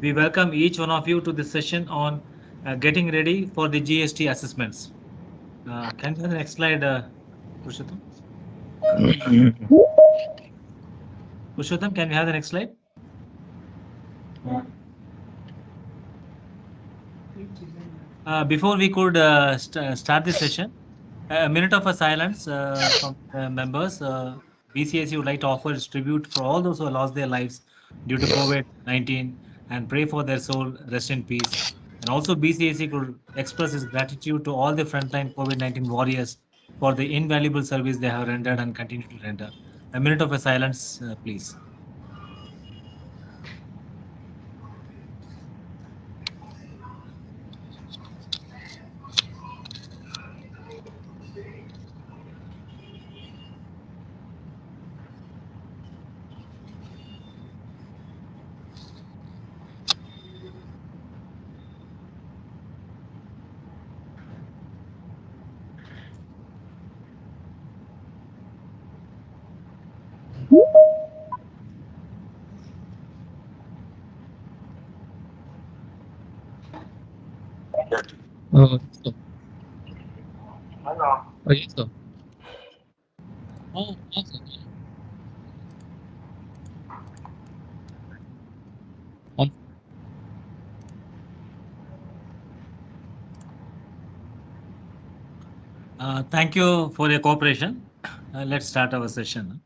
we welcome each one of you to this session on getting ready for the GST assessments. Can you have the next slide, Purushottam? Purushottam, can we have the next slide? Before we could start this session, a minute of a silence from members. BCIC would like to offer its tribute for all those who have lost their lives due to COVID-19 and pray for their soul rest in peace. And also BCIC could express its gratitude to all the frontline COVID-19 warriors for the invaluable service they have rendered and continue to render. A minute of a silence, please. So, yes, sir. Yes, sir. On. Thank you for your cooperation. Let's start our session.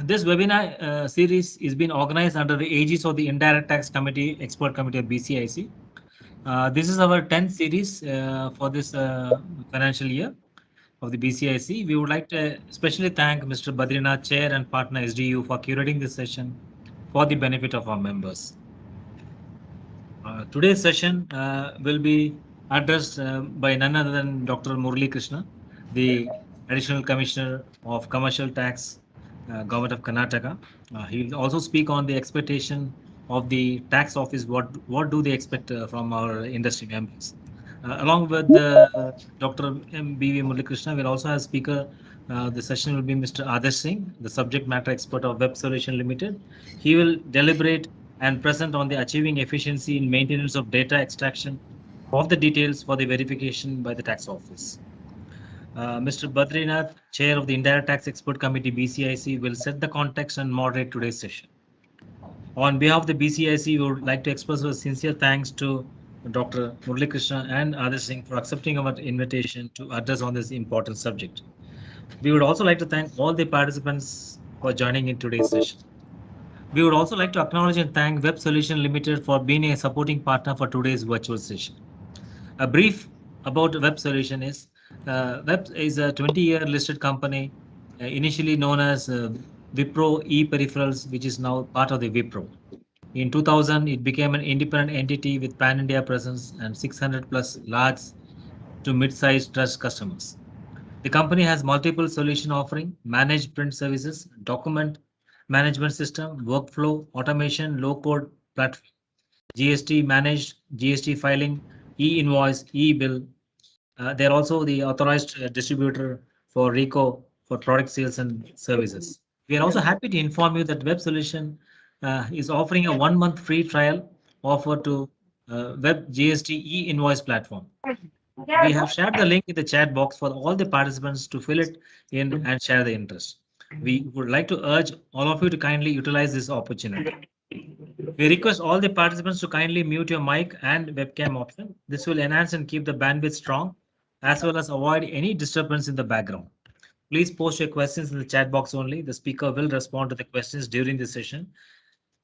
This webinar series is being organized under the aegis of the Indirect Tax Committee, Expert Committee of BCIC. This is our 10th series for this financial year of the BCIC. We would like to especially thank Mr. Badrinath, Chair and Partner SDU, for curating this session for the benefit of our members. Today's session will be addressed by none other than Dr. Murali Krishna, the Additional Commissioner of Commercial Tax, Government of Karnataka. He will also speak on the expectation of the tax office. What do they expect from our industry members? Along with Dr. B.V. Murali Krishna, we'll also have speaker. The session will be Mr. Adarsh Singh, the subject matter expert of Web Solution Limited. He will deliberate and present on the achieving efficiency in maintenance of data extraction of the details for the verification by the tax office. Mr. Badrinath, Chair of the Indirect Tax Expert Committee BCIC, will set the context and moderate today's session. On behalf of the BCIC, we would like to express our sincere thanks to Dr. Murali Krishna and Adarsh Singh for accepting our invitation to address on this important subject. We would also like to thank all the participants for joining in today's session. We would also like to acknowledge and thank Web Solution Limited for being a supporting partner for today's virtual session. A brief about Web Solution is Web is a 20-year listed company, initially known as Wipro e-Peripherals, which is now part of the Wipro. In 2000, it became an independent entity with pan-India presence and 600 plus large to mid-sized trust customers. The company has multiple solution offering, managed print services, document management system, workflow, automation, low-code platform, GST managed, GST filing, e-invoice, e-bill. They're also the authorized distributor for RICO for product sales and services. We are also happy to inform you that Web Solution is offering a 1-month free trial offer to Web GST e-invoice platform. We have shared the link in the chat box for all the participants to fill it in and share the interest. We would like to urge all of you to kindly utilize this opportunity. We request all the participants to kindly mute your mic and webcam option. This will enhance and keep the bandwidth strong, as well as avoid any disturbance in the background. Please post your questions in the chat box only. The speaker will respond to the questions during the session,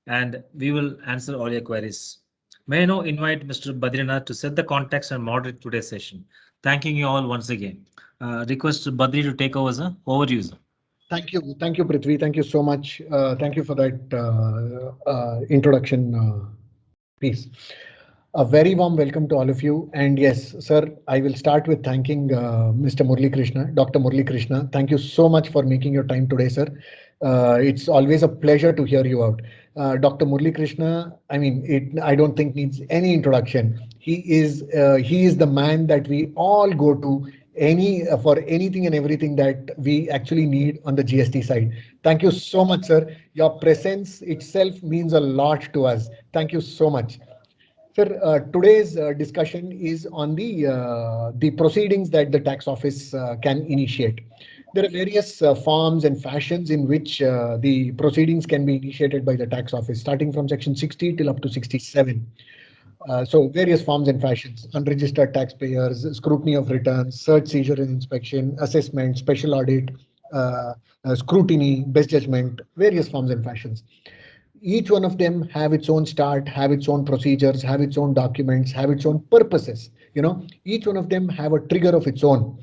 and we will answer all your queries. May I now invite Mr. Badrinath to set the context and moderate today's session. Thanking you all once again. Request Badri to take over, sir. Over to you, sir. Thank you, Prithvi. Thank you so much. Thank you for that introduction piece. A very warm welcome to all of you. And yes, sir, I will start with thanking Mr. Murali Krishna, Dr. Murali Krishna. Thank you so much for making your time today, sir. It's always a pleasure to hear you out. Dr. Murali Krishna, I mean, I don't think needs any introduction. He is the man that we all go to for anything and everything that we actually need on the GST side. Thank you so much, sir. Your presence itself means a lot to us. Thank you so much. Sir, today's discussion is on the proceedings that the tax office can initiate. There are various forms and fashions in which the proceedings can be initiated by the tax office, starting from section 60 till up to 67. So various forms and fashions: unregistered taxpayers, scrutiny of returns, search, seizure and inspection, assessment, special audit, scrutiny, best judgment, various forms and fashions. Each one of them have its own start, have its own procedures, have its own documents, have its own purposes. Each one of them have a trigger of its own.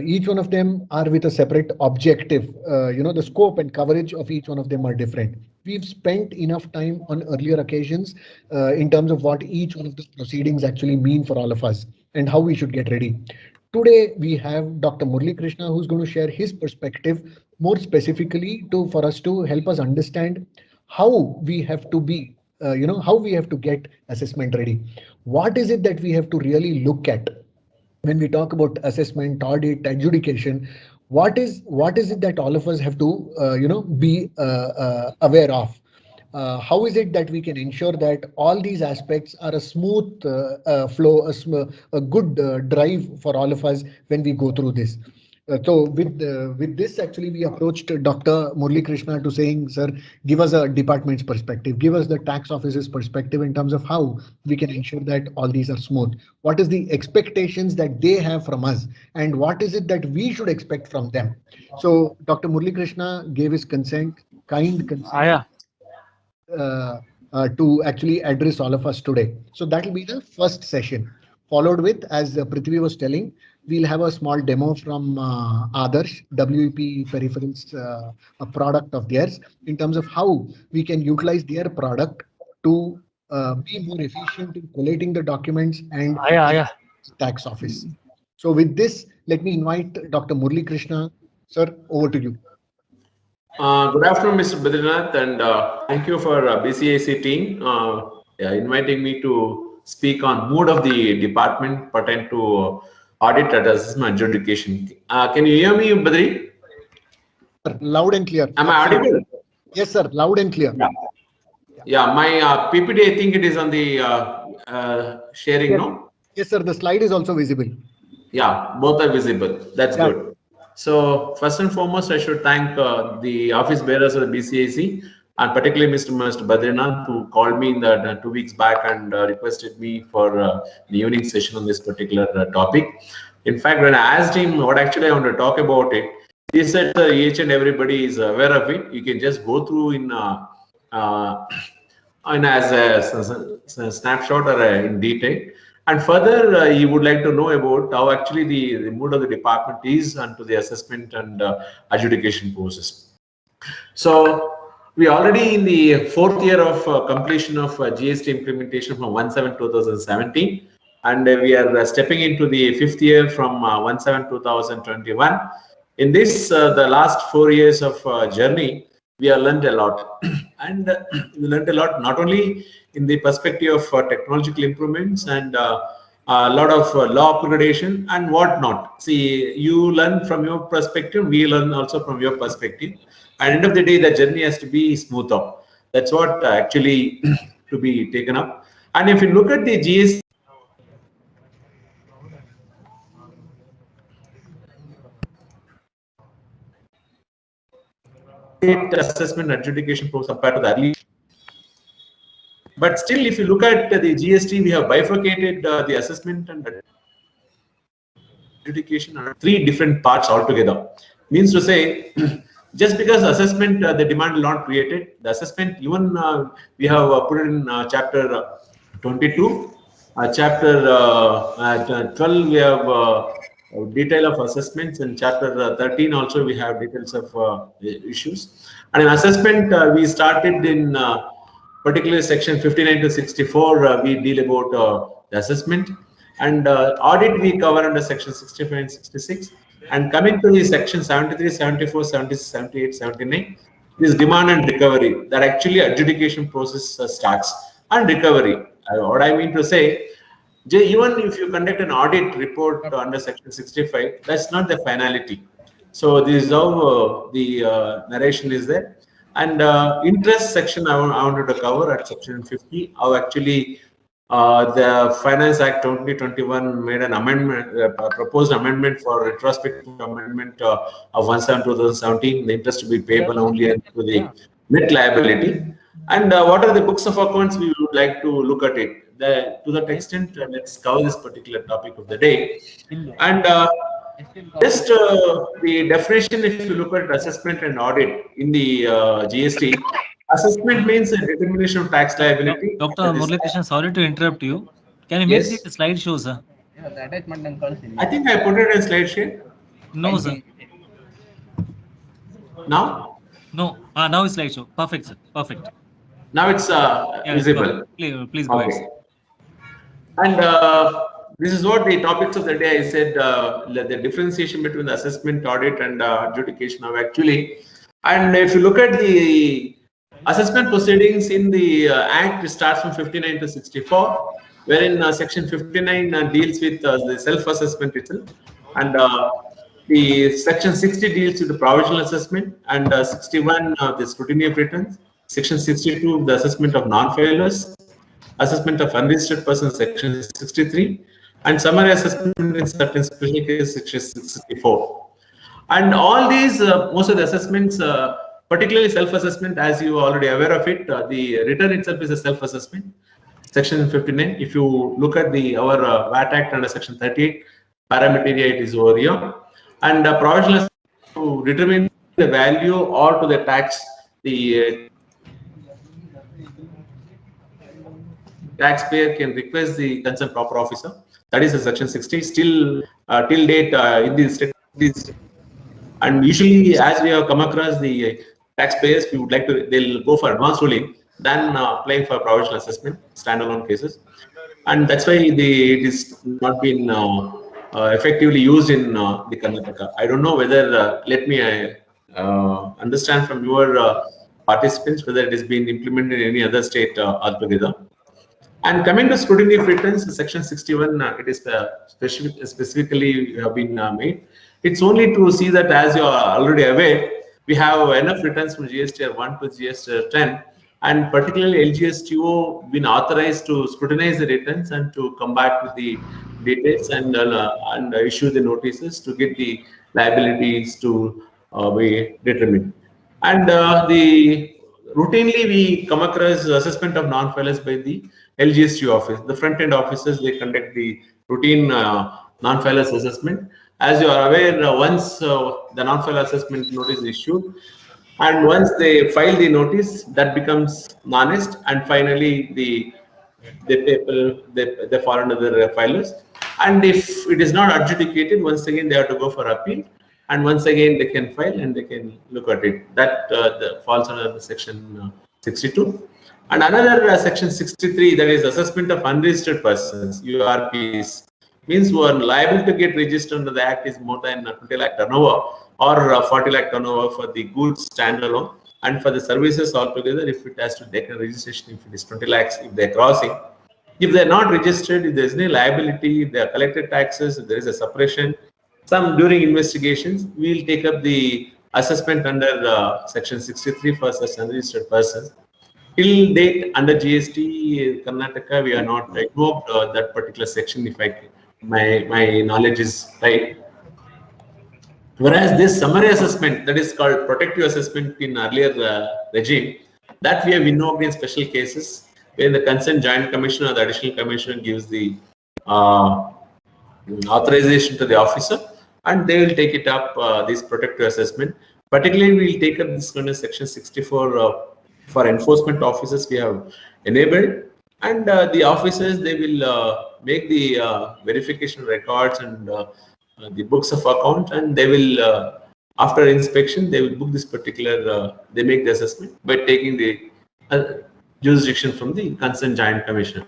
Each one of them are with a separate objective. The scope and coverage of each one of them are different. We've spent enough time on earlier occasions in terms of what each one of the proceedings actually mean for all of us and how we should get ready. Today, we have Dr. Murali Krishna, who's going to share his perspective more specifically for us to help us understand how we have to be, how we have to get assessment ready. What is it that we have to really look at when we talk about assessment, audit, adjudication? What is it that all of us have to, be aware of? How is it that we can ensure that all these aspects are a smooth flow, a good drive for all of us when we go through this? So with this, actually, we approached Dr. Murali Krishna to saying, sir, give us a department's perspective, give us the tax office's perspective in terms of how we can ensure that all these are smooth. What is the expectations that they have from us, and what is it that we should expect from them? So Dr. Murali Krishna gave his kind consent to actually address all of us today. So that will be the first session, followed with, as Prithvi was telling, we'll have a small demo from Adarsh, WEP Peripherals, a product of theirs, in terms of how we can utilize their product to be more efficient in collating the documents and tax office. So with this, let me invite Dr. Murali Krishna. Sir, over to you. Good afternoon, Mr. Badrinath, and thank you for BCIC team inviting me to speak on mood of the department pertaining to audit and assessment adjudication. Can you hear me, Badri? Loud and clear. Am I audible? Yes, sir. Loud and clear. Yeah, my PPT, I think it is on the sharing, yes. No? Yes, sir. The slide is also visible. Yeah, both are visible. That's good. So first and foremost, I should thank the office bearers of the BCIC, and particularly Mr. Badrinath, who called me in the 2 weeks back and requested me for the evening session on this particular topic. In fact, when I asked him what actually I want to talk about it, he said each and everybody is aware of it. You can just go through in as a snapshot or in detail. And further, he would like to know about how actually the mood of the department is onto the assessment and adjudication process. So we already in the 4th year of completion of GST implementation from 1/7/2017, and we are stepping into the 5th year from 1/7/2021. In this, the last 4 years of journey, we have learned a lot, and we learned a lot not only in the perspective of technological improvements and a lot of law upgradation and whatnot. See, you learn from your perspective, we learn also from your perspective. At the end of the day, the journey has to be smooth up. That's what actually to be taken up. And if you look at the GST, assessment adjudication process compared to the early. But still, if you look at the GST, we have bifurcated the assessment and adjudication on 3 different parts altogether. Means to say, just because assessment, the demand is not created, the assessment, even we have put it in chapter 22, chapter 12, we have detail of assessments, and chapter 13 also we have details of issues. And in assessment, we started in particularly section 59 to 64, we deal about the assessment, and audit we cover under section 65 and 66. And coming to the section 73, 74, 76, 78, 79, this demand and recovery, that actually adjudication process starts. And recovery, what I mean to say, Even if you conduct an audit report under section 65, that's not the finality. So this is how the narration is there. And interest section I wanted to cover at section 50, how actually the Finance Act 2021 made an amendment, proposed amendment for retrospective amendment of 1/7/2017, the interest to be payable only to the net liability. And what are the books of accounts? We would like to look at it. To that extent, let's cover this particular topic of the day. And just the definition, if you look at assessment and audit in the GST, assessment means a determination of tax liability. Dr. Murali Krishna, sorry to interrupt you. Can you make the slide show, sir? I think I put it in slide share. No, sir. Now? No. Now it's slideshow. Perfect, sir. Perfect. Now it's visible. Please go ahead. And this is what the topics of the day. I said the differentiation between the assessment, audit, and adjudication of actually. And if you look at the assessment proceedings in the Act, it starts from 59 to 64, wherein section 59 deals with the self-assessment itself, and the section 60 deals with the provisional assessment, and 61 the scrutiny of returns, section 62 the assessment of non-filers, assessment of unregistered persons, section 63, and summary assessment in certain special cases, section 64. And all these, most of the assessments, particularly self-assessment, as you are already aware of it, the return itself is a self-assessment, section 59. If you look at our VAT Act under section 38, parameteria, it is over here. And provisional to determine the value or to the tax, the taxpayer can request the concerned proper officer. That is a section 60. Still, till date, in these states, and usually, as we have come across the taxpayers, we would like to, they'll go for advanced ruling than applying for provisional assessment, standalone cases. And that's why it is not been effectively used in the Karnataka. I don't know whether, let me understand from your participants whether it has been implemented in any other state altogether. And coming to scrutiny of returns, section 61, it is specifically been made. It's only to see that, as you are already aware, we have enough returns from GSTR 1 to GSTR 10, and particularly LGSTO been authorized to scrutinize the returns and to come back with the details and issue the notices to get the liabilities to be determined. And routinely we come across assessment of non-filers by the LGSTO office. The front-end officers, they conduct the routine non-filers assessment. As you are aware, once the non-filer assessment notice is issued, and once they file the notice, that becomes non-est, and finally they fall under the filers. And if it is not adjudicated, once again they have to go for appeal, and once again they can file and they can look at it. That falls under the section 62. And another section 63, that is assessment of unregistered persons, URPs, means who are liable to get registered under the Act is more than 20 lakh turnover or 40 lakh turnover for the goods standalone, and for the services altogether, if it has to take a registration, if it is 20 lakhs, if they're crossing. If they're not registered, if there's any liability, if they are collected taxes, if there is a suppression, some during investigations, we'll take up the assessment under section 63 for such unregistered persons. Till date, under GST Karnataka, we are not invoked that particular section, if my knowledge is right. Whereas this summary assessment, that is called protective assessment in earlier regime, that we have invoked in special cases where the concerned joint commissioner or the additional commissioner gives the authorization to the officer, and they will take it up, this protective assessment. Particularly, we will take up this under section 64 for enforcement officers we have enabled, and the officers, they will make the verification records and the books of account, and they will after inspection they will book this particular they make the assessment by taking the jurisdiction from the concerned joint commissioner.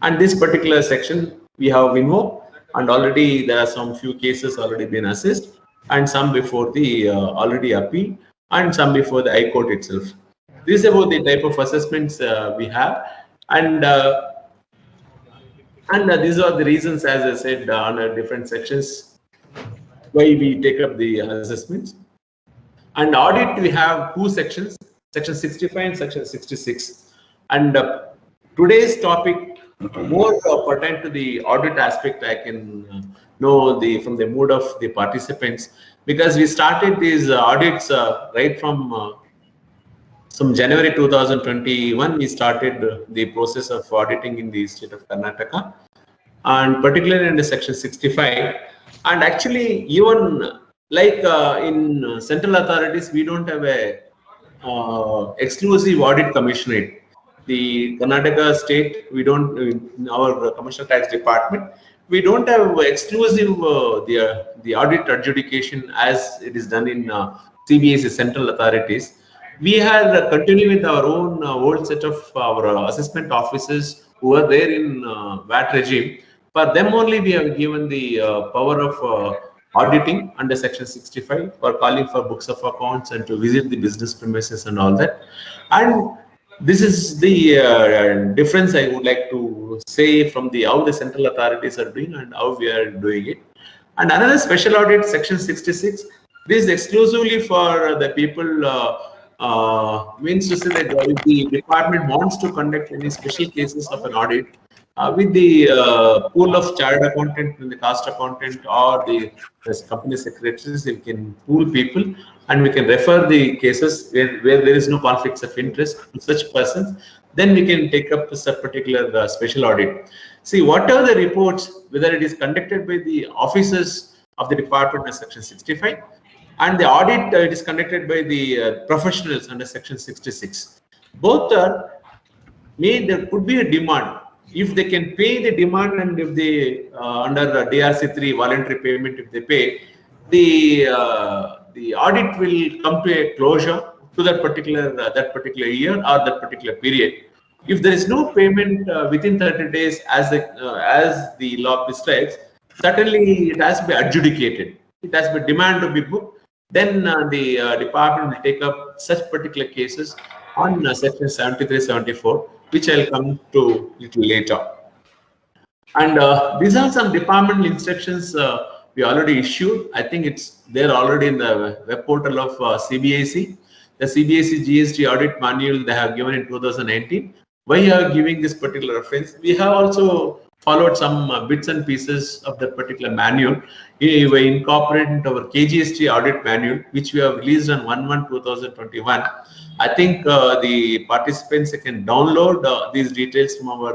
And this particular section we have invoked, and already there are some few cases already been assessed, and some before the already appeal, and some before the High Court itself. This is about the type of assessments we have. And And these are the reasons, as I said, on different sections, why we take up the assessments. And audit, we have two sections, section 65 and section 66. And today's topic more pertain to the audit aspect. I can know from the mood of the participants, because we started these audits right from January 2021. We started the process of auditing in the state of Karnataka, and particularly in the section 65. And actually, even like in central authorities, we don't have a exclusive audit commissionerate. The Karnataka state, we don't, in our commercial tax department, we don't have exclusive the audit adjudication as it is done in CBSE central authorities. We are continuing with our own old set of our assessment officers who are there in VAT regime. For them only, we have given the power of auditing under section 65 for calling for books of accounts and to visit the business premises and all that. And this is the difference I would like to say from the how the central authorities are doing and how we are doing it. And another special audit, section 66, this is exclusively for the people, means to say that if the department wants to conduct any special cases of an audit, with the pool of chartered accountant and the cost accountant or the company secretaries, we can pool people and we can refer the cases where there is no conflicts of interest to such persons. Then we can take up this particular special audit. See, whatever the reports, whether it is conducted by the officers of the department under section 65 and the audit it is conducted by the professionals under section 66. Both are made, there could be a demand. If they can pay the demand, and if they under DRC 3 voluntary payment, if they pay, the audit will come to a closure to that particular year or that particular period. If there is no payment within 30 days, as the law prescribes, certainly it has to be adjudicated. It has to be demand to be booked. Then the department will take up such particular cases on section 73, 74. Which I'll come to little later. And these are some departmental instructions we already issued. I think it's there already in the web portal of CBSE. The CBSE GST audit manual they have given in 2019. Why you are giving this particular reference? We have also followed some bits and pieces of that particular manual. We incorporated into our KGST audit manual, which we have released on 1/1/2021. I think the participants can download these details from our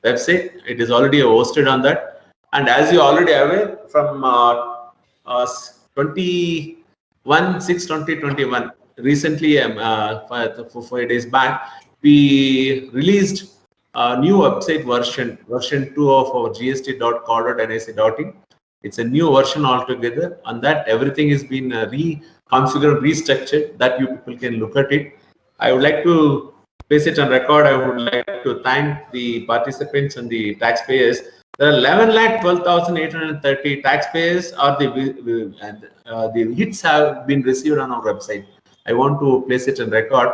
website. It is already hosted on that. And as you already aware, from 21/6/2021, recently, 4 days back, we released a new website version 2 of our gst.co.nic.in. It's a new version altogether. On that, everything has been reconfigured, restructured, that you people can look at it. I would like to place it on record. I would like to thank the participants and the taxpayers. There are 11,12,830 taxpayers, or the hits have been received on our website. I want to place it on record.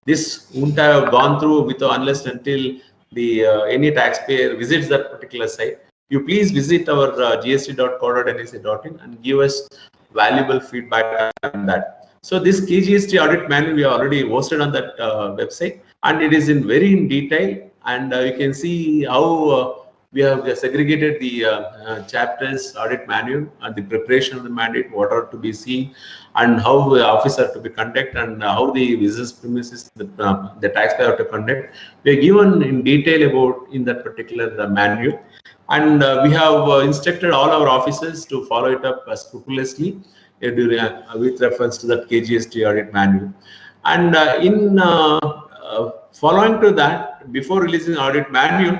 This wouldn't have gone through unless until the any taxpayer visits that particular site. You please visit our gst.co.nic.in and give us valuable feedback on that. So this KGST audit manual we already posted on that website, and it is in very in detail, and you can see how we have segregated the chapters audit manual and the preparation of the mandate, what are to be seen, and how the officer to be conduct, and how the business premises the taxpayer to conduct. We are given in detail about in that particular manual, and we have instructed all our officers to follow it up scrupulously with reference to that KGST audit manual. And in following to that, before releasing audit manual,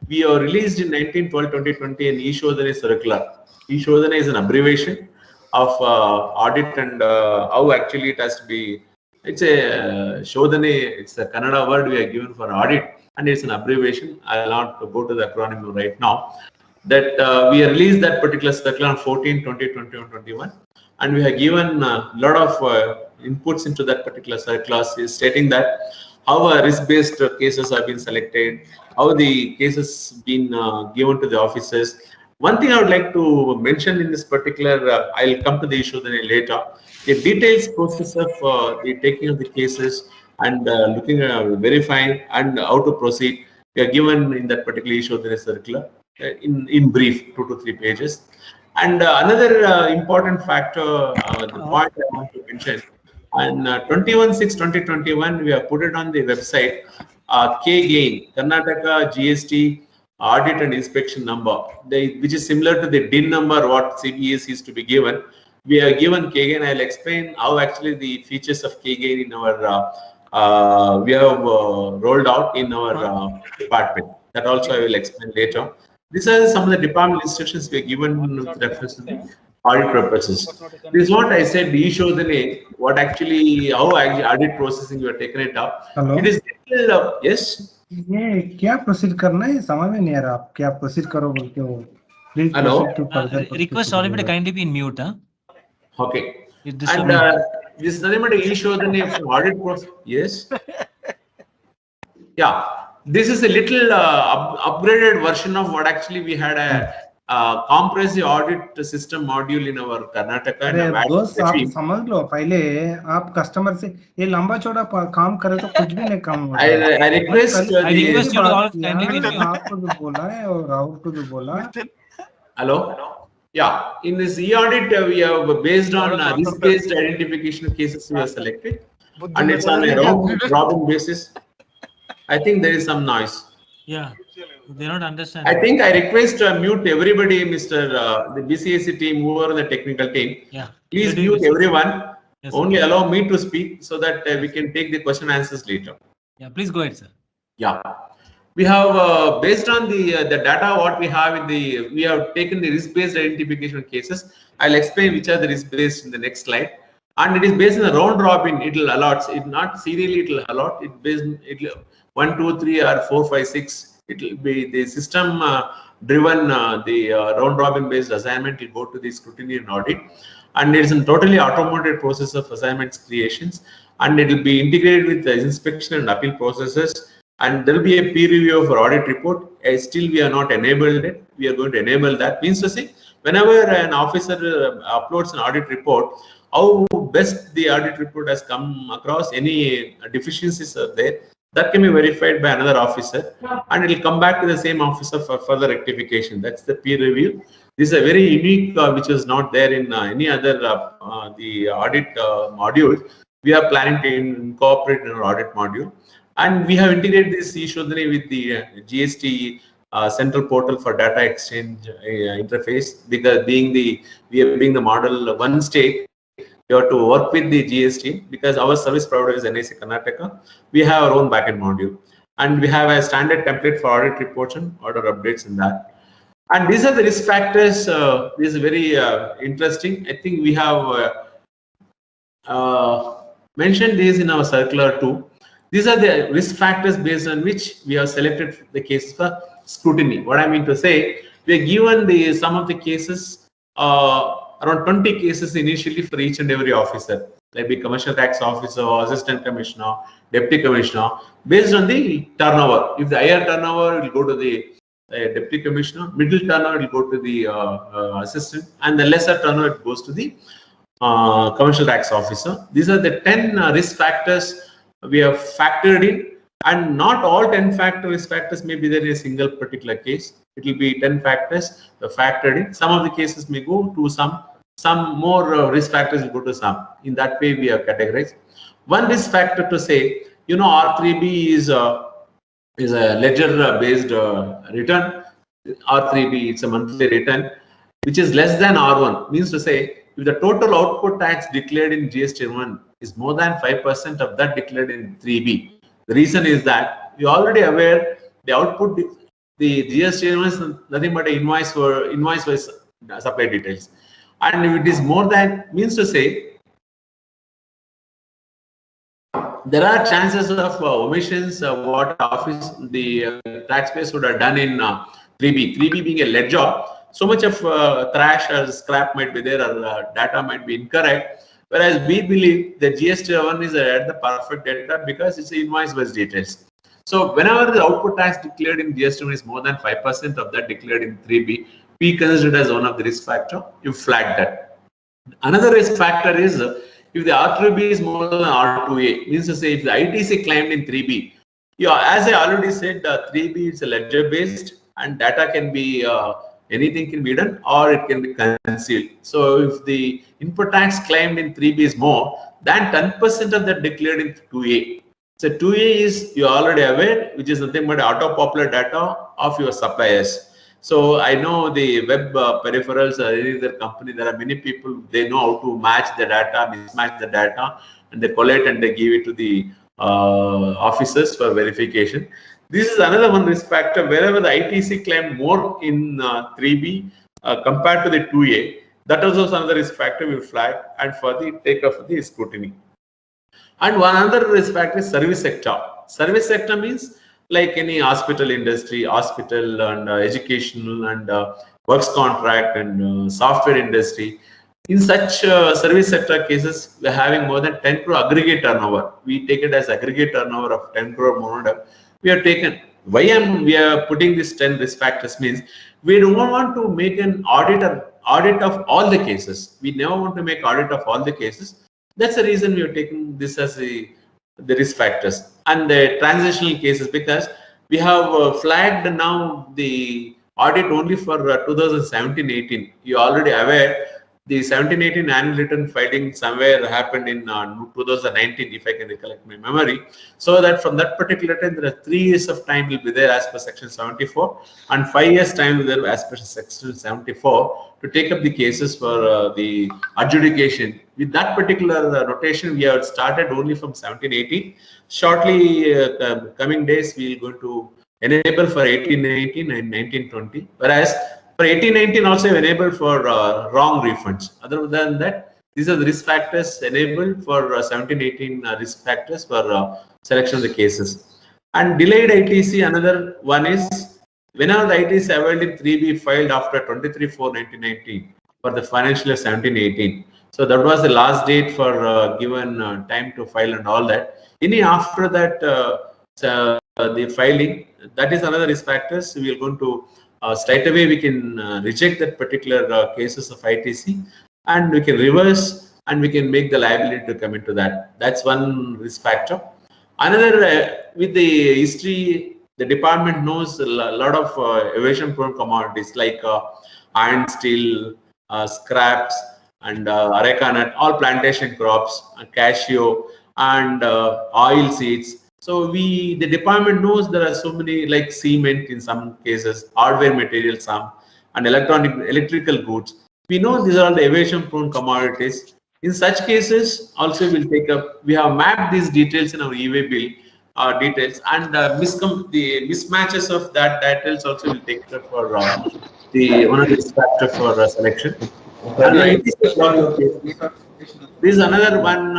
we have released in 19/12/2020 an e-Shodhane circular. E-Shodhane is an abbreviation of audit, and how actually it has to be. It's a Shodhane, it's a Kannada word we are given for audit, and it's an abbreviation. I'll not go to the acronym right now. That we have released that particular circular on 14/20/21, and we have given a lot of inputs into that particular circular, stating that how risk-based cases have been selected, how the cases been given to the officers. One thing I would like to mention in this particular, I'll come to the issue then later. The details process of the taking of the cases and looking at verifying and how to proceed. We are given in that particular issue then circular in brief, 2 to 3 pages. And another important factor, the point I want to mention, and 21/6/2021, we have put it on the website. K-GAIN, Karnataka GST Audit and Inspection Number, which is similar to the DIN number what CBS is to be given. We are given K-GAIN. I'll explain how actually the features of K-GAIN in our we have rolled out in our department. That also I will explain later. These are some of the department instructions we are given with reference to the audit purposes. This is what I said, the issue the name, what actually, how actually audit processing you are taking it up. Hello? It is little, yes. ये क्या proceed करना है समझ में नहीं आ रहा आप क्या प्रोसीड करो बोलते हो Please Hello? proceed to further Request all of you to kindly be in mute. Huh? Okay. If this And this is nothing but a issue the name from audit process. Yes. Yeah. This is a little upgraded version of what actually we had a comprehensive audit system module in our Karnataka. अरे दोस्त आप समझ लो पहले आप customer से ये लंबा चौड़ा काम करे तो कुछ भी नहीं काम होता है। I request I request you to all kindly यहाँ be in mute. आपको जो बोला है और राहुल को जो बोला Hello. Yeah. In this e-audit, we have based on risk-based identification cases we have selected, and it's on a round-robin basis. I think there is some noise. Yeah, they don't understand. I think I request mute everybody, Mr. The BCAC team, who are the technical team. Yeah. Please You're doing mute this. everyone. Yes, Only allow me to speak so that we can take the question answers later. Yeah, please go ahead, sir. Yeah. We have based on the data what we have in the we have taken the risk-based identification cases. I'll explain which are the risk-based in the next slide. And it is based on the round robin. It will allot. It not serially. It will allot. It based. It 1, 2, 3, or 4, 5, 6. It will be the system driven. The round robin based assignment will go to the scrutiny and audit, and it is a totally automated process of assignments creations, and it will be integrated with the inspection and appeal processes. And there will be a peer review of our audit report. Still, we are not enabled it. We are going to enable that. Means to say, whenever an officer uploads an audit report, how best the audit report has come across, any deficiencies are there, that can be verified by another officer, and it will come back to the same officer for further rectification. That's the peer review. This is a very unique, which is not there in any other the audit module. We are planning to incorporate in our audit module. And we have integrated this e-Shodhani with the GST central portal for data exchange interface, because being the model one state, we have to work with the GST because our service provider is NIC Karnataka. We have our own backend module, and we have a standard template for audit reports and order updates in that. And these are the risk factors. This is very interesting. I think we have mentioned these in our circular too. These are the risk factors based on which we have selected the cases for scrutiny. What I mean to say, we are given some of the cases, around 20 cases initially for each and every officer, like the commercial tax officer, assistant commissioner, deputy commissioner, based on the turnover. If the higher turnover will go to the deputy commissioner, middle turnover will go to the assistant, and the lesser turnover goes to the commercial tax officer. These are the 10 risk factors we have factored in, and not all 10 risk factors may be there in a single particular case. It will be 10 factors factored in. Some of the cases may go to some more risk factors will go to some. In that way, we have categorized. One risk factor to say, R3B is a ledger-based return. R3B, it's a monthly return, which is less than R1. Means to say, if the total output tax declared in GST1 is more than 5% of that declared in 3B. The reason is that you're already aware the output, the GST1 is nothing but an invoice-wise supply details. And if it is more than, means to say, there are chances of omissions, what office the taxpayers would have done in 3B. 3B being a ledger, so much of trash or scrap might be there, or data might be incorrect. Whereas we believe that GST1 is at the perfect data because it's invoice-based details. So whenever the output tax declared in GST1 is more than 5% of that declared in 3B, we consider it as one of the risk factor. You flag that. Another risk factor is if the R3B is more than R2A, means to say if the ITC claimed in 3B, as I already said, 3B is a ledger based and data can be anything can be done or it can be concealed. So if the input tax claimed in 3B is more than 10% of that declared in 2A. So 2A is, you're already aware, which is nothing but auto popular data of your suppliers. So I know the web peripherals are either company, there are many people, they know how to match the data, mismatch the data, and they collect and they give it to the officers for verification. This is another one risk factor. Wherever the ITC claimed more in 3B compared to the 2A, that is also another risk factor we will flag and for the take of the scrutiny. And one other risk factor is service sector. Service sector means like any hospital industry, hospital and educational and works contract and software industry. In such service sector cases, we are having more than 10 crore aggregate turnover. We take it as aggregate turnover of 10 crore more. We have taken, we are putting this 10 risk factors means we don't want to make an audit of all the cases. We never want to make audit of all the cases. That's the reason we are taking this as the risk factors and the transitional cases, because we have flagged now the audit only for 2017-18. You're already aware the 17-18 annual return filing somewhere happened in 2019, if I can recollect my memory. So that from that particular time, there are 3 years of time will be there as per section 74 and 5 years time will be there as per section 74 to take up the cases for the adjudication. With that particular notation, we have started only from 17-18. Shortly, coming days, we are going to enable for 18-19 and 19-20. Whereas for 18-19 also enabled for wrong refunds. Other than that, these are the risk factors enabled for 17-18 risk factors for selection of the cases. And delayed ITC, another one is whenever the ITC availed in 3B filed after 23/4/1919 for the financial year 17-18. So that was the last date for given time to file and all that. Any after that, the filing, that is another risk factors. We are going to straight away we can reject that particular cases of ITC and we can reverse and we can make the liability to come into that. That's one risk factor. Another, with the history, the department knows a lot of evasion prone commodities like iron, steel, scraps and areca nut, all plantation crops, cashew and oil seeds. So the department knows there are so many like cement in some cases, hardware material some, and electrical goods. We know these are all the evasion prone commodities. In such cases, also we'll take up, we have mapped these details in our e-way bill details and the mismatches of that details also will take up for the one of the factor for selection. This is another one,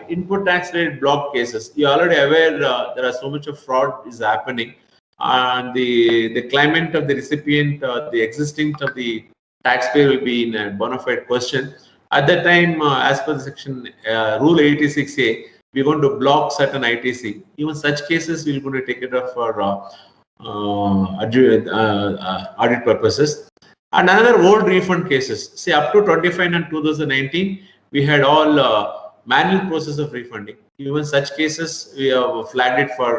input tax rate block cases. You're already aware there are so much of fraud is happening and the claimant of the recipient, the existing of the taxpayer will be in a bona fide question. At that time, as per the section rule 86A, we're going to block certain ITC. Even such cases, we're going to take it up for audit purposes. And another old refund cases, say up to 25 and 2019, we had all manual process of refunding. Even such cases, we have flagged it for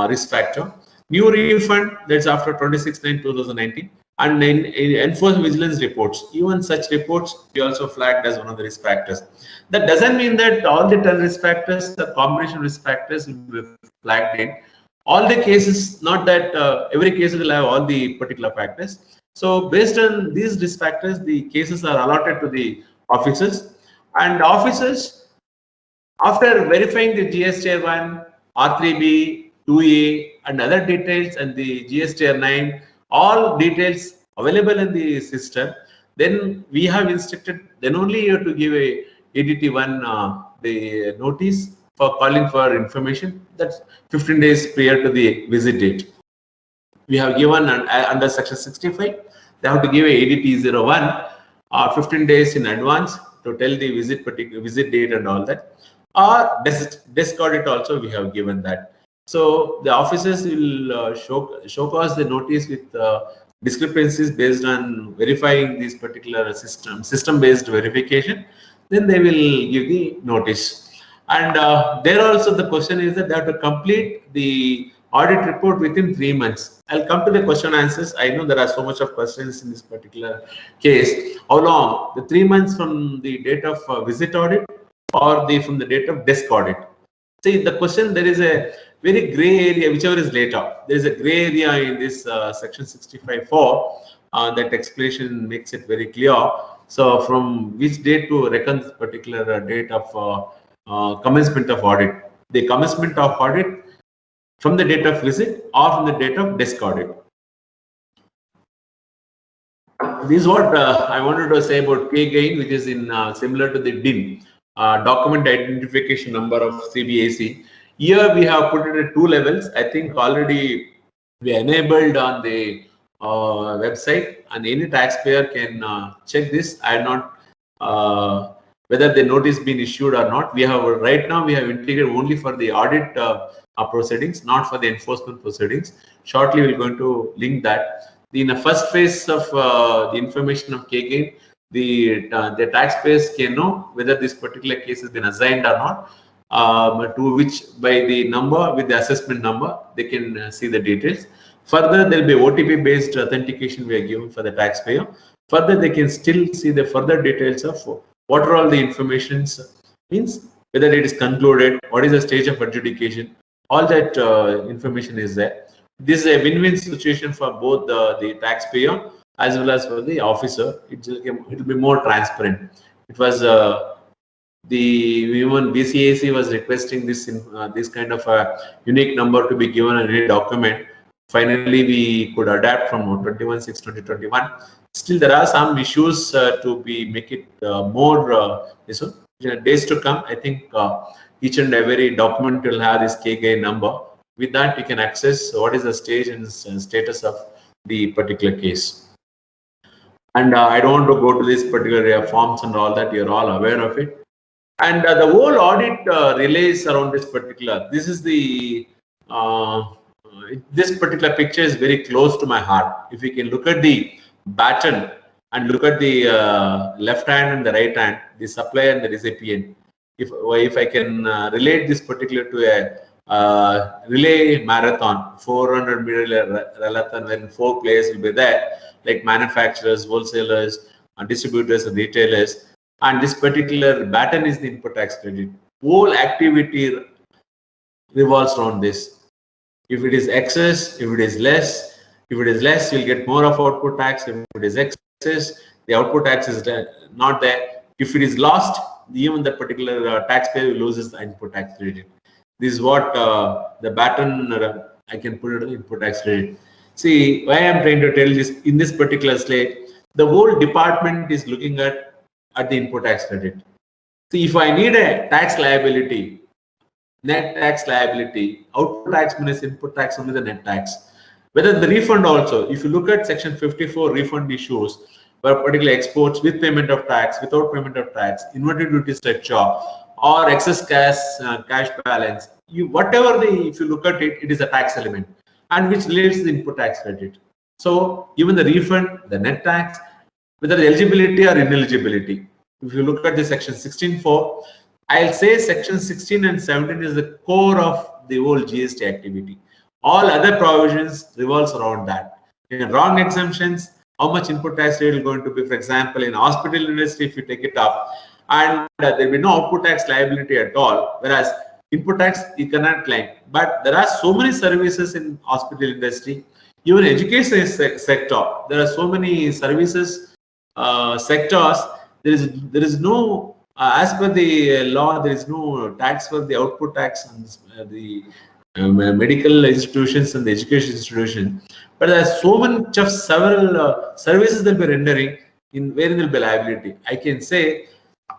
risk factor. New refund, that's after 26/9/2019. And in enforcement vigilance reports, even such reports, we also flagged as one of the risk factors. That doesn't mean that all the 10 risk factors, the combination of risk factors will be flagged in. All the cases, not that every case will have all the particular factors. So based on these risk factors, the cases are allotted to the officers, and officers, after verifying the GSTR1, R3B, 2A and other details and the GSTR9, all details available in the system, then we have instructed, then only you have to give a ADT1 the notice for calling for information. That's 15 days prior to the visit date. We have given under section 65, they have to give a ADT01 15 days in advance to tell the visit date and all that. Or desk audit also we have given that. So the officers will show cause the notice with discrepancies based on verifying this particular system-based verification. Then they will give the notice. And there also the question is that they have to complete the audit report within 3 months. I'll come to the question answers. I know there are so much of questions in this particular case. How long? The 3 months from the date of visit audit or from the date of desk audit. See, the question, there is a very gray area, whichever is later. There is a gray area in this section 65(4). That explanation makes it very clear. So from which date to reckon this particular date of commencement of audit. The commencement of audit from the date of visit or from the date of desk audit. This is what I wanted to say about K-GAIN, which is in similar to the DIN, document identification number of CBAC. Here we have put it at 2 levels. I think already we enabled on the website, and any taxpayer can check this. I am not whether the notice been issued or not. We have right now we have integrated only for the audit proceedings, not for the enforcement proceedings. Shortly we're going to link that. In the first phase of the information of K-GAIN, the taxpayers can know whether this particular case has been assigned or not, to which by the number with the assessment number they can see the details. Further, there will be OTP based authentication we are giving for the taxpayer. Further, they can still see the further details of what are all the informations, means whether it is concluded, what is the stage of adjudication, all that information is there. This is a win-win situation for both the taxpayer as well as for the officer. It will be more transparent. It was even BCAC was requesting this kind of a unique number to be given in any document. Finally, we could adapt from 21/6/2021. Still, there are some issues to make it more days to come. I think each and every document will have this K-GAIN number. With that, you can access what is the stage and status of the particular case. And I don't want to go to this particular forms and all that. You're all aware of it. And the whole audit relays around this particular. This is the this particular picture is very close to my heart. If you can look at the baton and look at the left hand and the right hand, the supplier and the recipient. If I can relate this particular to a relay marathon, 400-meter marathon, when 4 players will be there, like manufacturers, wholesalers, distributors, and retailers. And this particular baton is the input tax credit. Whole activity revolves around this. If it is excess, if it is less, you'll get more of output tax. If it is excess, the output tax is not there. If it is lost, even the particular taxpayer loses the input tax credit. This is what the baton, I can put it in input tax credit. See, why I'm trying to tell this in this particular slide, the whole department is looking at the input tax credit. See, if I need a tax liability, net tax liability, output tax minus input tax only the net tax. Whether the refund also, if you look at section 54 refund issues, where particular exports with payment of tax, without payment of tax, inverted duty structure, or excess cash balance, whatever if you look at it, it is a tax element, and which relates to the input tax credit. So even the refund, the net tax, whether the eligibility or ineligibility. If you look at the section 16(4), I'll say section 16 and 17 is the core of the whole GST activity. All other provisions revolves around that. In wrong exemptions, how much input tax rate is going to be, for example, in hospital industry, if you take it up, and there will be no output tax liability at all, whereas input tax you cannot claim. But there are so many services in hospital industry, even education sector. There are so many services sectors. There is no as per the law, there is no tax for the output tax on the medical institutions and the education institutions. But there are so much of several services that we are rendering in where there will be liability. I can say,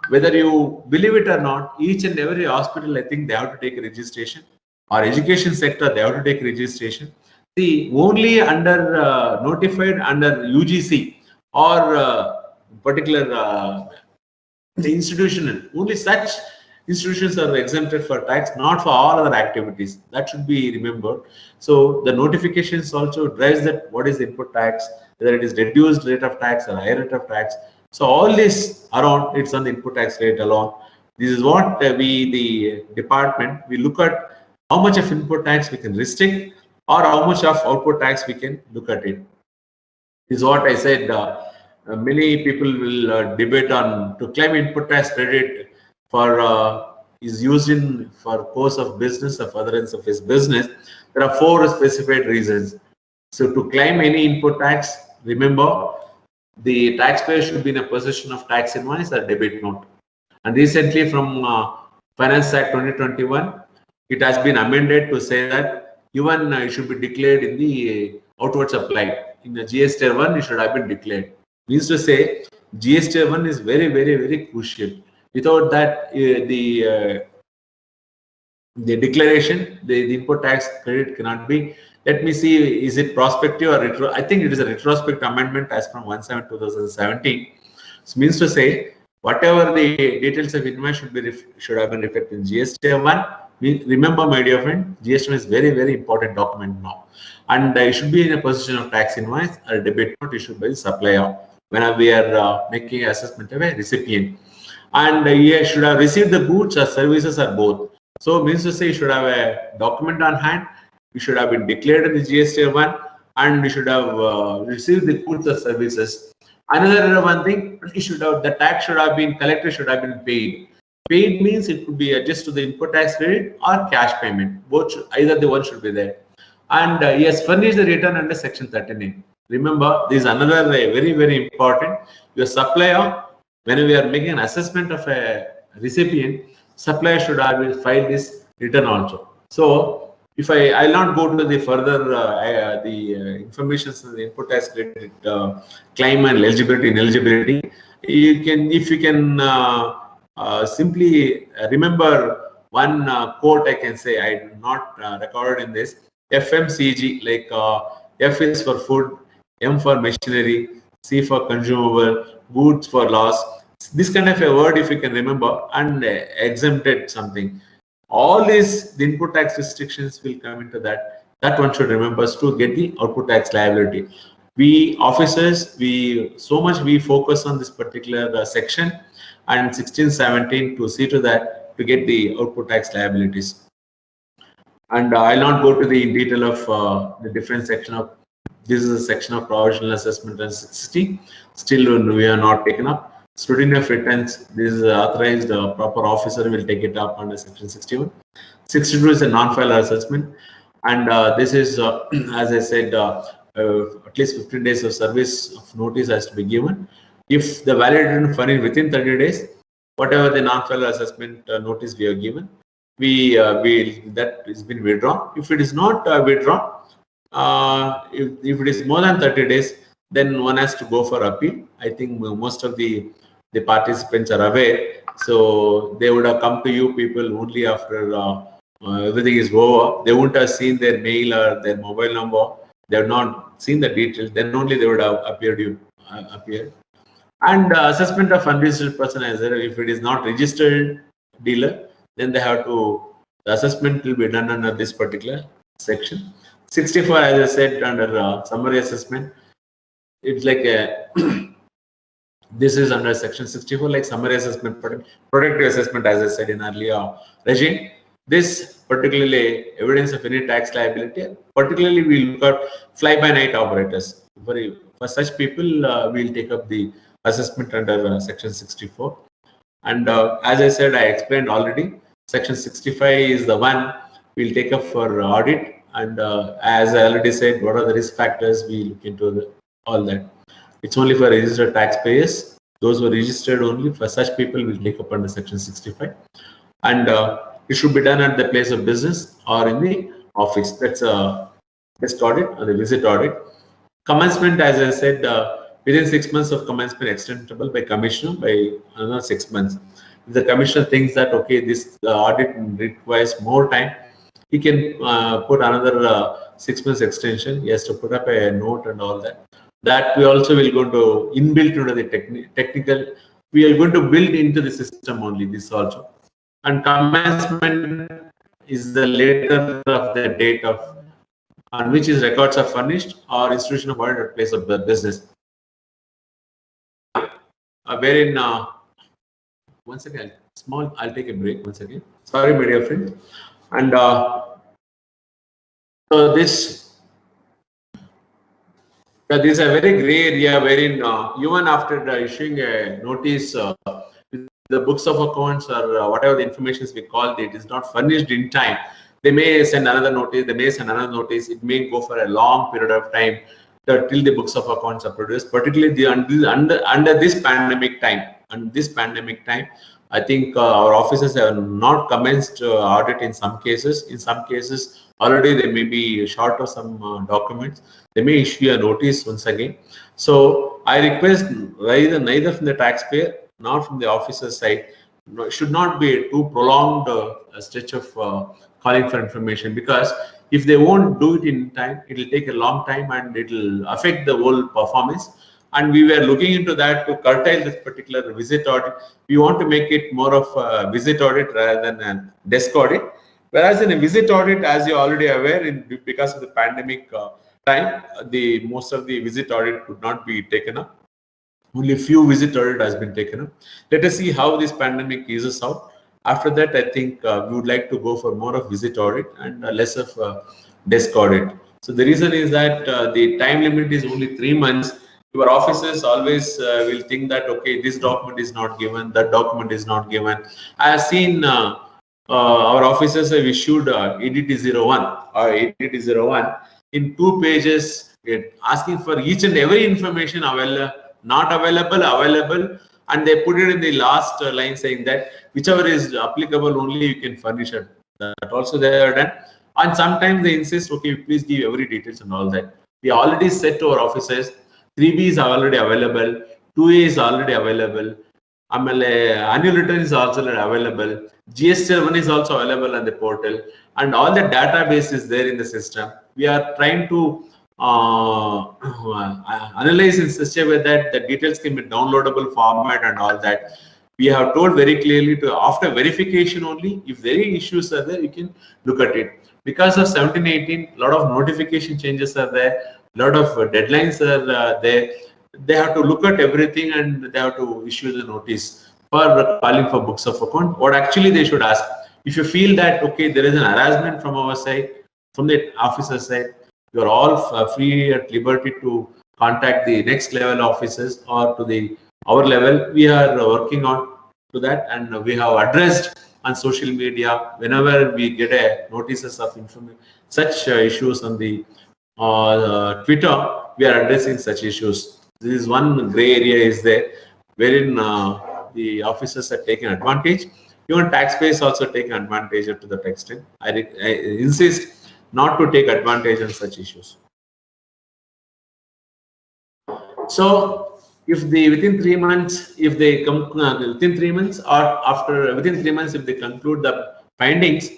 whether you believe it or not, each and every hospital, I think they have to take a registration, or education sector, they have to take registration. See, only under notified under UGC or particular the institutional, only such institutions are exempted for tax, not for all other activities. That should be remembered. So the notifications also drives that what is the input tax, whether it is reduced rate of tax or higher rate of tax. So all this around, it's on the input tax rate alone. This is what the department, we look at how much of input tax we can restrict or how much of output tax we can look at it. This is what I said. Many people will debate on to claim input tax credit for is used in for course of business or furtherance of his business. There are 4 specified reasons. So to claim any input tax, remember the taxpayer should be in a possession of tax invoice or debit note. And recently from Finance Act 2021, it has been amended to say that even it should be declared in the outward supply. In the GST 1, it should have been declared. Means to say, GST 1 is very, very, very crucial. Without that, the declaration, the input tax credit cannot be. Let me see, is it prospective or retro? I think it is a retrospective amendment as from 1/7/2017. So means to say, whatever the details of invoice should have been reflected in GST 1. Remember, my dear friend, GST 1 is very, very important document now, and it should be in a position of tax invoice or debit note issued by the supplier whenever we are making assessment of a recipient. And he should have received the goods or services or both. So means to say, you should have a document on hand. You should have been declared in the GST 1, and you should have received the goods or services. Another one thing, the tax should have been collected, should have been paid. Paid means it could be adjusted to the input tax credit or cash payment. Both, either the one should be there. And he has furnished the return under Section 39. Remember, this is another very, very important. Your supplier, when we are making an assessment of a recipient, supplier should have filed this return also. So, if I'll not go to the further information on the input tax credit claim and eligibility, ineligibility, if you can simply remember one quote, I can say, I did not recorded in this. FMCG, like F is for food, M for machinery, C for consumable, goods for loss. This kind of a word, if you can remember, and exempted something. All these, the input tax restrictions will come into that. That one should remember to get the output tax liability. We officers, we focus on this particular section and 16-17 to see to that to get the output tax liabilities. And I'll not go to the detail of the different section of. This is a section of provisional assessment and 60. Still, we are not taken up. Scrutiny of returns, this is authorized proper officer will take it up under Section 61. 62 is a non-filer assessment, and this is, as I said, at least 15 days of service of notice has to be given. If the valid return furnished within 30 days, whatever the non-filer assessment notice we have given, that has been withdrawn. If it is not withdrawn, if it is more than 30 days, then one has to go for appeal. I think most of the participants are aware, so they would have come to you people only after everything is over. They wouldn't have seen their mail or their mobile number. They have not seen the details. Then only they would have appeared. And assessment of unregistered person, as if it is not registered dealer, then they have to. The assessment will be done under this particular section. 64, as I said, under summary assessment. It's like a this is under Section 64, like summary assessment, protective assessment, as I said in earlier regime. This particularly evidence of any tax liability, particularly we look at fly-by-night operators. For such people, we'll take up the assessment under Section 64. And as I said, I explained already, Section 65 is the one we'll take up for audit. And as I already said, what are the risk factors, we look into all that. It's only for registered taxpayers. Those who are registered only, for such people will take up under Section 65. And it should be done at the place of business or in the office. That's a test audit or the visit audit. Commencement, as I said, within 6 months of commencement, extendable by commissioner by another 6 months. If the commissioner thinks that, okay, this audit requires more time, he can put another 6 months extension. He has to put up a note and all that. That we also will go to inbuilt into the technical we are going to build into the system only this also. And commencement is the later of the date of on which his records are furnished or institution of audit at place of the business. Wherein once again, small, I'll take a break once again. Sorry, my dear friend. And so this is a very gray area wherein even after issuing a notice, the books of accounts or whatever the information we call it is not furnished in time. They may send another notice. They may send another notice. It may go for a long period of time till the books of accounts are produced. Particularly under this pandemic time. And this pandemic time, I think our officers have not commenced audit in some cases. In some cases, already they may be short of some documents. They may issue a notice once again. So I request neither from the taxpayer nor from the officer's side, should not be a too prolonged stretch of calling for information, because if they won't do it in time, it will take a long time and it will affect the whole performance. And we were looking into that to curtail this particular visit audit. We want to make it more of a visit audit rather than a desk audit. Whereas in a visit audit, as you're already aware, because of the pandemic time, most of the visit audit could not be taken up. Only few visit audit has been taken up. Let us see how this pandemic eases out. After that, I think we would like to go for more of visit audit and less of desk audit. So the reason is that the time limit is only 3 months. Your officers always will think that, okay, this document is not given, that document is not given. I have seen our officers have issued EDT01 or EDT01 in 2 pages, asking for each and every information available, not available, available, and they put it in the last line saying that whichever is applicable only you can furnish it. That also they are done. And sometimes they insist, okay, please give every details and all that. We already said to our officers, 3B is already available, 2A is already available, annual return is also available, GST1 is also available on the portal, and all the database is there in the system. We are trying to analyze in such a way that the details can be downloadable format and all that. We have told very clearly to after verification only, if there are issues are there, you can look at it. Because of 17-18, a lot of notification changes are there, a lot of deadlines are there. They have to look at everything and they have to issue the notice for calling for books of account. What actually they should ask, if you feel that, okay, there is an harassment from our side, from the officer side, you are all free at liberty to contact the next level officers or to our level. We are working on to that, and we have addressed on social media whenever we get a notices of information, such issues on the Twitter. We are addressing such issues. This is one gray area is there, wherein the officers are taking advantage. Even taxpayers also taking advantage to that extent. I insist not to take advantage on such issues. So, if within 3 months, if they come within 3 months or within 3 months, if they conclude the findings,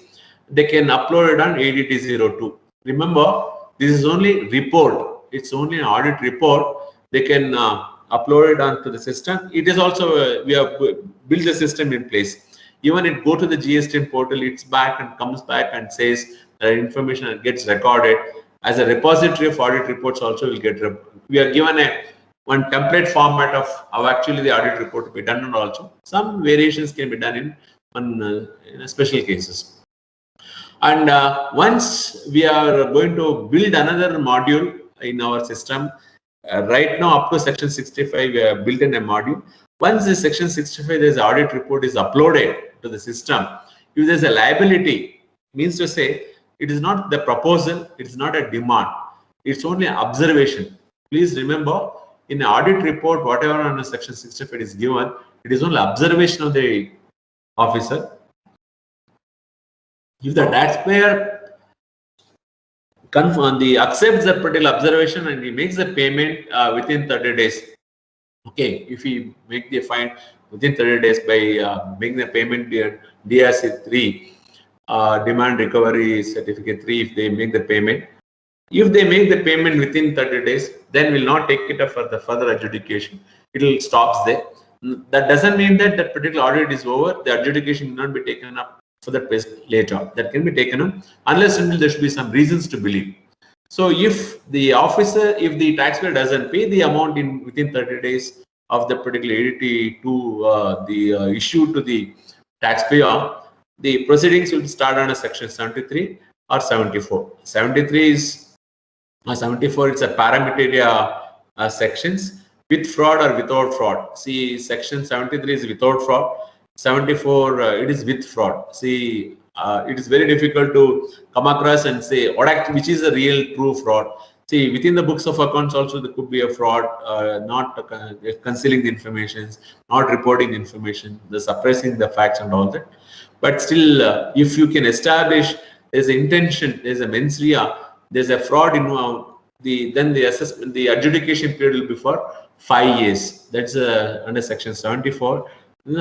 they can upload it on EDT02. Remember, this is only report. It's only an audit report. They can upload it onto the system. It is also we have built the system in place. Even it go to the GST portal, it's back and comes back and says information gets recorded as a repository of audit reports. Also will get we are given one template format of how actually the audit report to be done, and also some variations can be done in special cases. And once we are going to build another module in our system, right now up to section 65 we have built in a module. Once the section 65 there's audit report is uploaded to the system, if there's a liability, means to say it is not the proposal, it is not a demand, it's only an observation. Please remember, in an audit report, whatever under section 65 is given, it is only observation of the officer. If the taxpayer accepts that particular observation and he makes the payment within 30 days, okay, if he make the fine within 30 days by making the payment DRC 3, demand recovery certificate 3, if they make the payment. If they make the payment within 30 days, then we'll not take it up for the further adjudication. It will stop there. That doesn't mean that that particular audit is over. The adjudication will not be taken up for that place later. That can be taken up unless and until there should be some reasons to believe. So if the officer, if the taxpayer doesn't pay the amount within 30 days of the particular ADT to the issue to the taxpayer, the proceedings will start under section 73 or 74. 73 is 74. It's a parameter sections with fraud or without fraud. See, section 73 is without fraud. 74 it is with fraud. See, it is very difficult to come across and say which is a real true fraud. See, within the books of accounts also there could be a fraud, not concealing the information, not reporting information, the suppressing the facts and all that. But still, if you can establish there's an intention, there's a mens rea, there's a fraud involved, then the assessment, the adjudication period will be for 5 years. That's under section 74.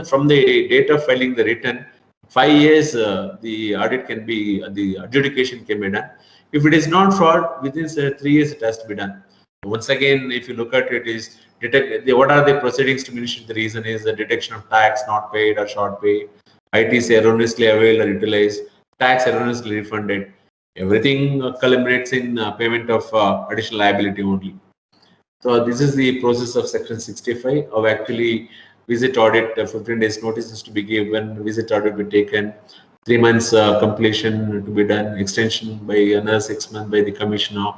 From the date of filing the return, 5 years the audit can be, the adjudication can be done. If it is not fraud, within 3 years it has to be done. Once again, if you look at it, is what are the proceedings to initiate? The reason is the detection of tax not paid or short pay, ITC erroneously availed or utilized, tax erroneously refunded. Everything culminates in payment of additional liability only. So this is the process of section 65 of actually visit audit. 15 days notice is to be given, visit audit be taken, 3 months completion to be done, extension by another 6 months by the commissioner.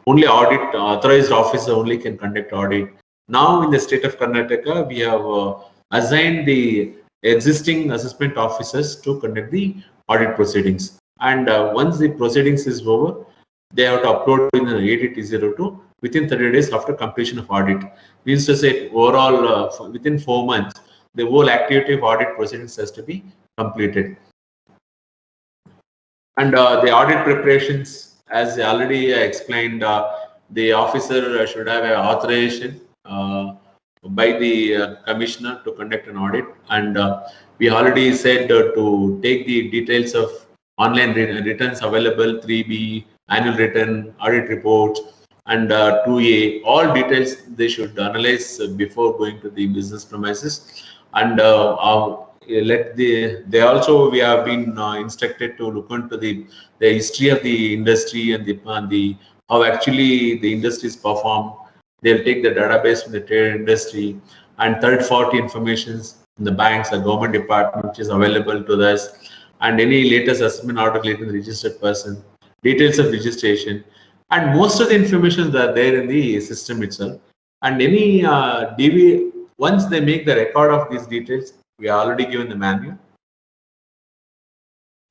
Only audit authorized officer only can conduct audit. Now in the state of Karnataka, we have assigned the existing assessment officers to conduct the audit proceedings. And once the proceedings is over, they have to upload in an ADT02 within 30 days after completion of audit. Means to say overall within 4 months, the whole activity of audit proceedings has to be completed. And the audit preparations, as already explained, the officer should have an authorization by the commissioner to conduct an audit. And we already said to take the details of online returns available, 3B, annual return, audit reports, and 2A, all details they should analyze before going to the business premises. And they also, we have been instructed to look into the history of the industry and the how actually the industries perform. They'll take the database from the trade industry and third-party informations in the banks, the government department, which is available to us, and any latest assessment order related to the registered person, details of registration, and most of the information that are there in the system itself. And any once they make the record of these details, we are already given the manual.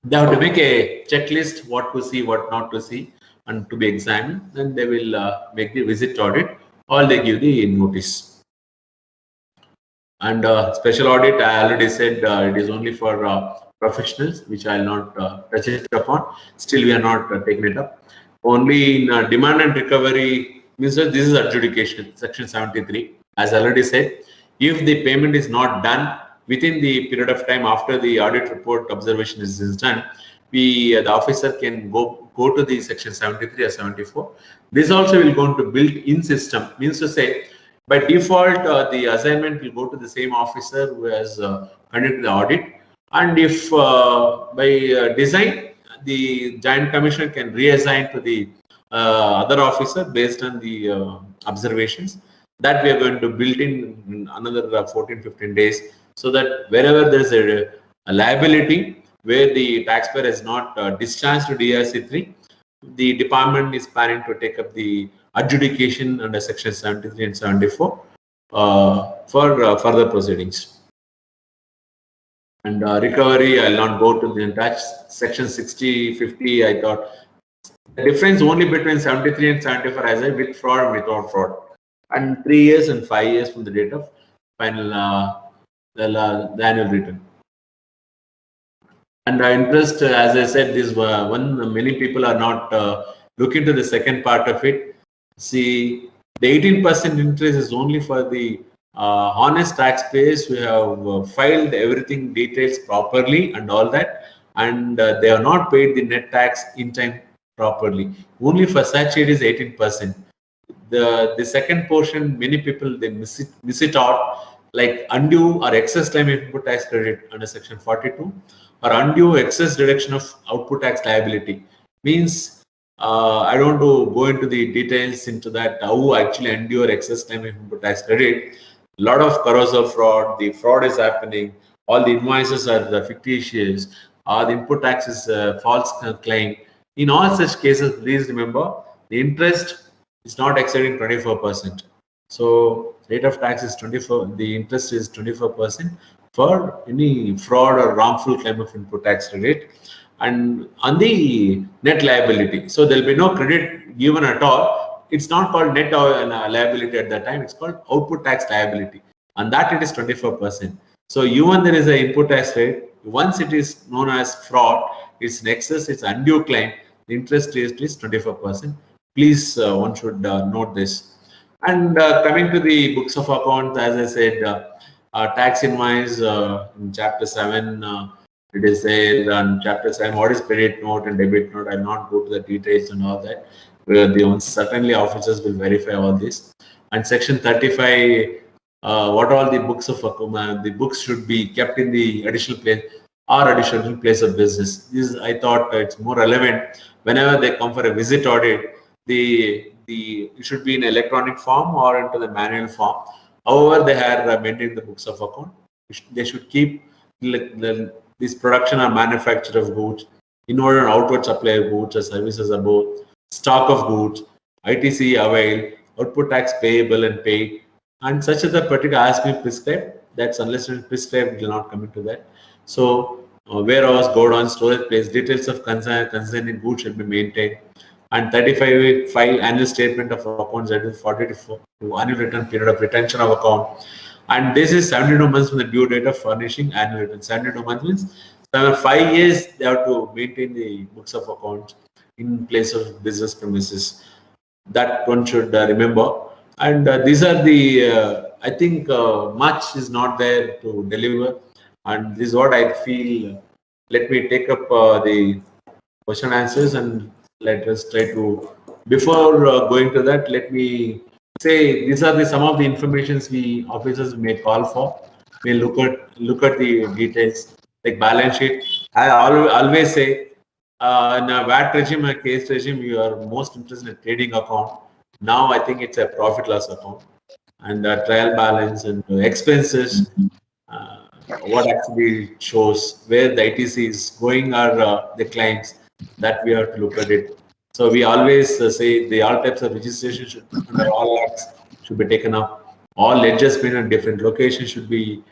They have to make a checklist, what to see, what not to see, and to be examined. Then they will make the visit audit, or they give the notice. And special audit, I already said it is only for professionals, which I will not touch it upon. Still, we are not taking it up. Only in demand and recovery, means that this is adjudication, section 73. As I already said, if the payment is not done within the period of time after the audit report observation is done, the officer can go to the section 73 or 74. This also will go to built-in system, means to say by default the assignment will go to the same officer who has conducted the audit. And if by design, the Joint Commissioner can reassign to the other officer based on the observations, that we are going to build in another 14-15 days, so that wherever there is a liability where the taxpayer is not discharged to DRC3, the department is planning to take up the adjudication under section 73 and 74 for further proceedings. And recovery, I'll not go to the entire section 60, 50. I thought the difference only between 73 and 74 as I with fraud and without fraud, and 3 years and 5 years from the date of final the annual return. And interest, as I said, this one many people are not looking to the second part of it. See, the 18% interest is only for the honest taxpayers who have filed everything details properly and all that, and they have not paid the net tax in time properly. Only for such it is 18%. The second portion, many people they miss it out. like undue or excess claim of input tax credit under section 42, or undue excess deduction of output tax liability. Means I don't want to go into the details into that, how actually undue or excess claim of input tax credit. A lot of carousel fraud, the fraud is happening, all the invoices are fictitious, or the input tax is false claim. In all such cases, please remember the interest is not exceeding 24%. So rate of tax is 24, the interest is 24% for any fraud or wrongful claim of input tax credit. And on the net liability, so there will be no credit given at all. It's not called net liability at that time, it's called output tax liability. And that it is 24%. So even there is an input tax rate, once it is known as fraud, it's an excess, it's undue claim, the interest rate is 24%. Please, one should note this. And coming to the books of accounts, as I said, tax invoice in chapter 7, it is there on chapter 7, what is credit note and debit note. I'll not go to the details and all that. Certainly officers will verify all this. And section 35, what all the books of the books should be kept in the additional place or additional place of business. This I thought it's more relevant whenever they come for a visit audit. It should be in electronic form or into the manual form. However, they have maintained the books of account. They should keep this production or manufacture of goods, inward and outward supply of goods or services above, stock of goods, ITC availed, output tax payable and paid, and such as the particular has been prescribed. That's unless it's prescribed, it will not come into that. So warehouse, godown, storage place, details of concerning goods should be maintained. And 35, file annual statement of accounts, that is 44 to annual return period of retention of account. And this is 72 months from the due date of furnishing annual return. 72 months means 5 years they have to maintain the books of accounts in place of business premises. That one should remember. And these are the, I think much is not there to deliver. And this is what I feel. Let me take up the question answers and let us try to, before going to that, let me say these are some of the informations we officers may call for. We look at the details like balance sheet. I always say in a VAT regime or case regime, you are most interested in trading account. Now I think it's a profit loss account and trial balance and expenses. What actually shows where the ITC is going or the claims, that we have to look at it. So we always say the all types of registration should, under all acts, should be taken up. All ledgers being in different locations should be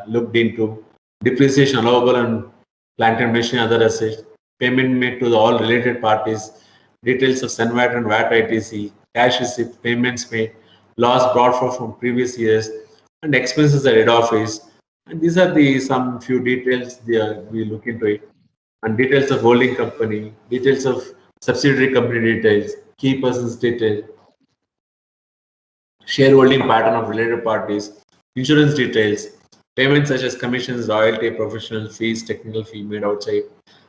looked into. Depreciation allowable on plant and machine, other assets. Payment made to all related parties. Details of SENVAT and VAT ITC. Cash receipt, payments made. Loss brought forth from previous years. And expenses at head office. And these are the some few details we look into it. And details of holding company, details of subsidiary company details, key persons detail, shareholding pattern of related parties, insurance details, payments such as commissions, royalty, professional fees, technical fee made outside.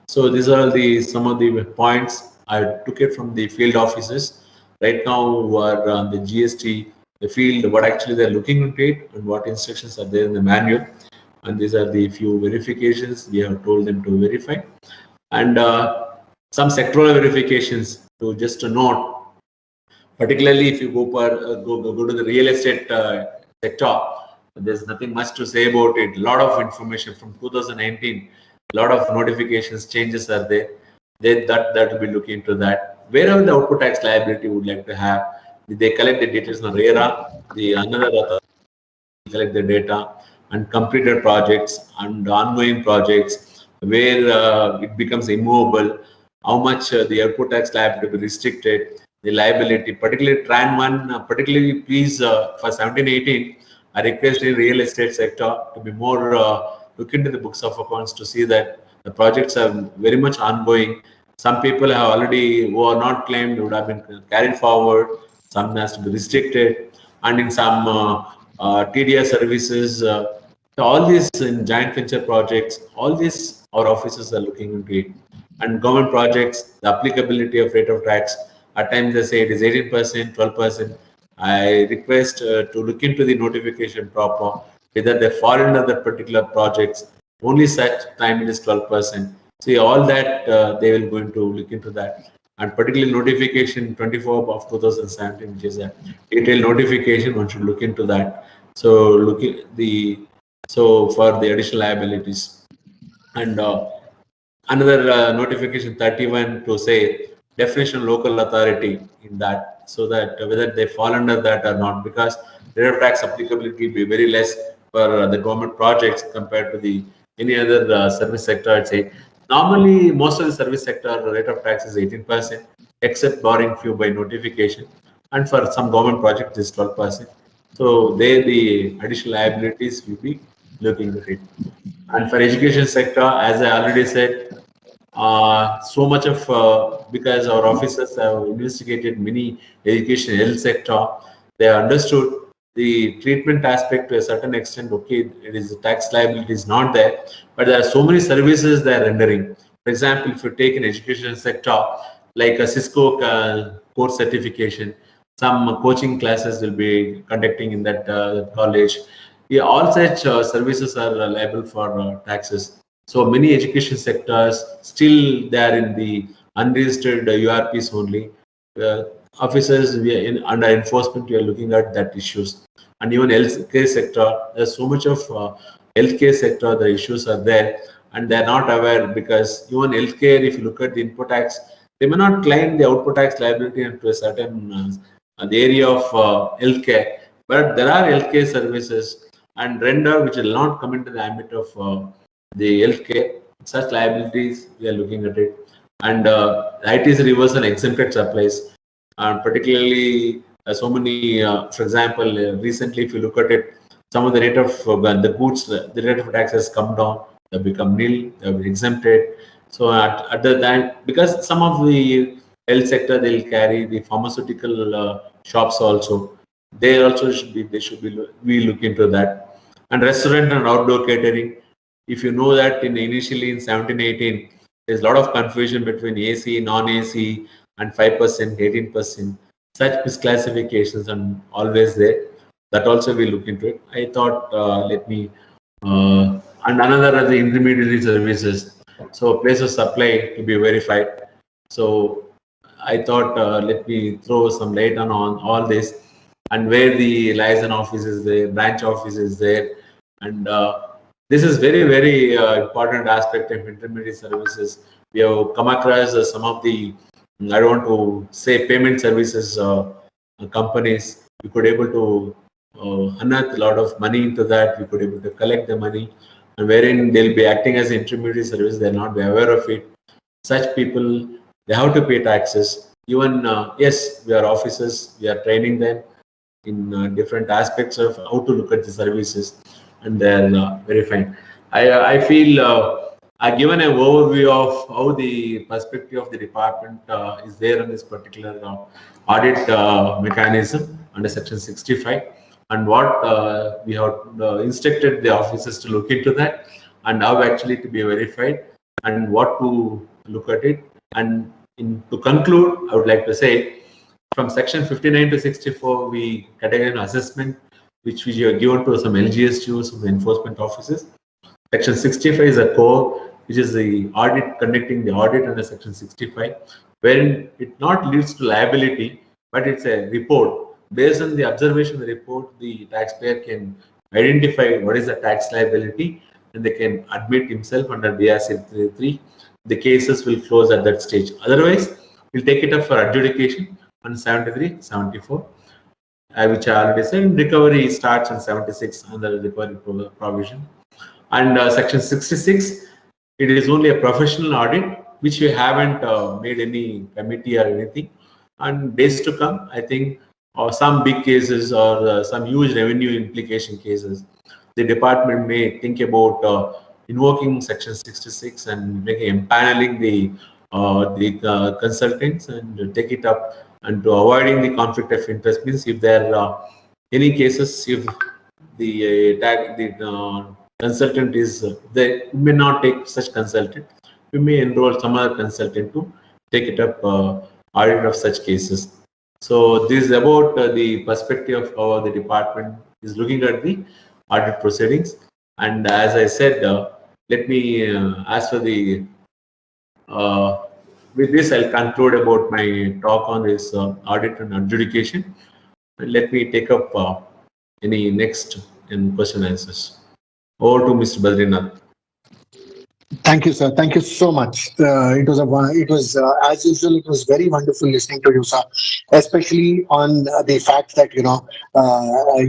So these are some of the points I took it from the field officers. Right now, who are on the GST, the field, what actually they're looking into it and what instructions are there in the manual. And these are the few verifications we have told them to verify. And some sectoral verifications to just to note, particularly if you go to the real estate sector, there's nothing much to say about it. A lot of information from 2019, a lot of notifications, changes are there. That will be looking into that. Wherever the output tax liability would like to have, they collect the details on RERA, another collect the data and completed projects and ongoing projects where it becomes immovable, how much the output tax liability will be restricted, the liability, particularly Tran 1, particularly please for 17-18, I request the real estate sector to be more look into the books of accounts to see that the projects are very much ongoing. Some people have already, who are not claimed, would have been carried forward. Some has to be restricted, and in some TDR services, all these in joint venture projects, all these our officers are looking into it. And government projects, the applicability of rate of tax, at times they say it is 18%, 12%. I request to look into the notification proper, whether they fall under the particular projects, only such time it is 12%. See, all that they will going to look into that. And particularly notification 24 of 2017, which is a detailed notification, one should look into that. So for the additional liabilities. And another notification 31 to say definition local authority in that, so that whether they fall under that or not, because rate of tax applicability will be very less for the government projects compared to the any other service sector. I'd say normally most of the service sector rate of tax is 18%, except barring few by notification, and for some government projects is 12%. So there the additional liabilities will be looking at it. And for education sector, as I already said, so much of because our officers have investigated many education health sector, they understood the treatment aspect to a certain extent. Okay, it is the tax liability is not there, but there are so many services they are rendering. For example, if you take an education sector like a Cisco course certification, some coaching classes will be conducting in that college. Yeah, all such services are liable for taxes. So many education sectors still they are in the unregistered URPs only. Officers under enforcement, we are looking at that issues. And even healthcare sector, there's so much of healthcare sector, the issues are there, and they're not aware, because even healthcare, if you look at the input tax, they may not claim the output tax liability into a certain the area of healthcare, but there are healthcare services and render which will not come into the ambit of the healthcare. Such liabilities, we are looking at it. And ITC reversal exempted supplies, particularly so many, for example, recently if you look at it, some of the rate of the goods, the rate of tax has come down, they become nil, they have been exempted. So at the time, because some of the health sector, they'll carry the pharmaceutical shops also. They also should be, we look into that. And restaurant and outdoor catering, if you know that initially in 17-18, there's a lot of confusion between AC, non-AC, and 5%, 18%. Such misclassifications and always there. That also we look into it. I thought, and another are the intermediary services. So place of supply to be verified. So I thought, let me throw some light on all this, and where the liaison office is there, branch office is there, and this is very, very important aspect of intermediary services. We have come across some of the, I don't want to say payment services companies. We could able to unearth a lot of money into that. We could able to collect the money, and wherein they'll be acting as intermediary service, they'll not be aware of it. Such people, they have to pay taxes. Even yes, we are officers, we are training them in different aspects of how to look at the services, and they're verifying. I feel I've given an overview of how the perspective of the department is there in this particular audit mechanism under Section 65, and what we have instructed the officers to look into that, and how actually to be verified, and what to look at it. And to conclude, I would like to say, from Section 59 to 64, we categorize an assessment which we are given to some LGSTOs, some enforcement officers. Section 65 is a core, which is the audit, conducting the audit under Section 65, wherein it not leads to liability, but it's a report. Based on the observation of the report, the taxpayer can identify what is the tax liability, and they can admit himself under BRC 33. The cases will close at that stage. Otherwise, we'll take it up for adjudication on 73, 74, which I already said. Recovery starts on 76 under the recovery provision. And Section 66, it is only a professional audit, which we haven't made any committee or anything. And days to come, I think, or some big cases or some huge revenue implication cases, the department may think about invoking Section 66 and empaneling the consultants and take it up, and to avoiding the conflict of interest means if there are any cases, if the consultant is they may not take such consultant, we may enroll some other consultant to take it up audit of such cases. So this is about the perspective of how the department is looking at the audit proceedings. And as I said, let me, as for the, with this, I'll conclude about my talk on this audit and adjudication. And let me take up any next in question answers. Over to Mr. Badrinath. Thank you, sir. Thank you so much. It was as usual. It was very wonderful listening to you, sir. Especially on the fact that you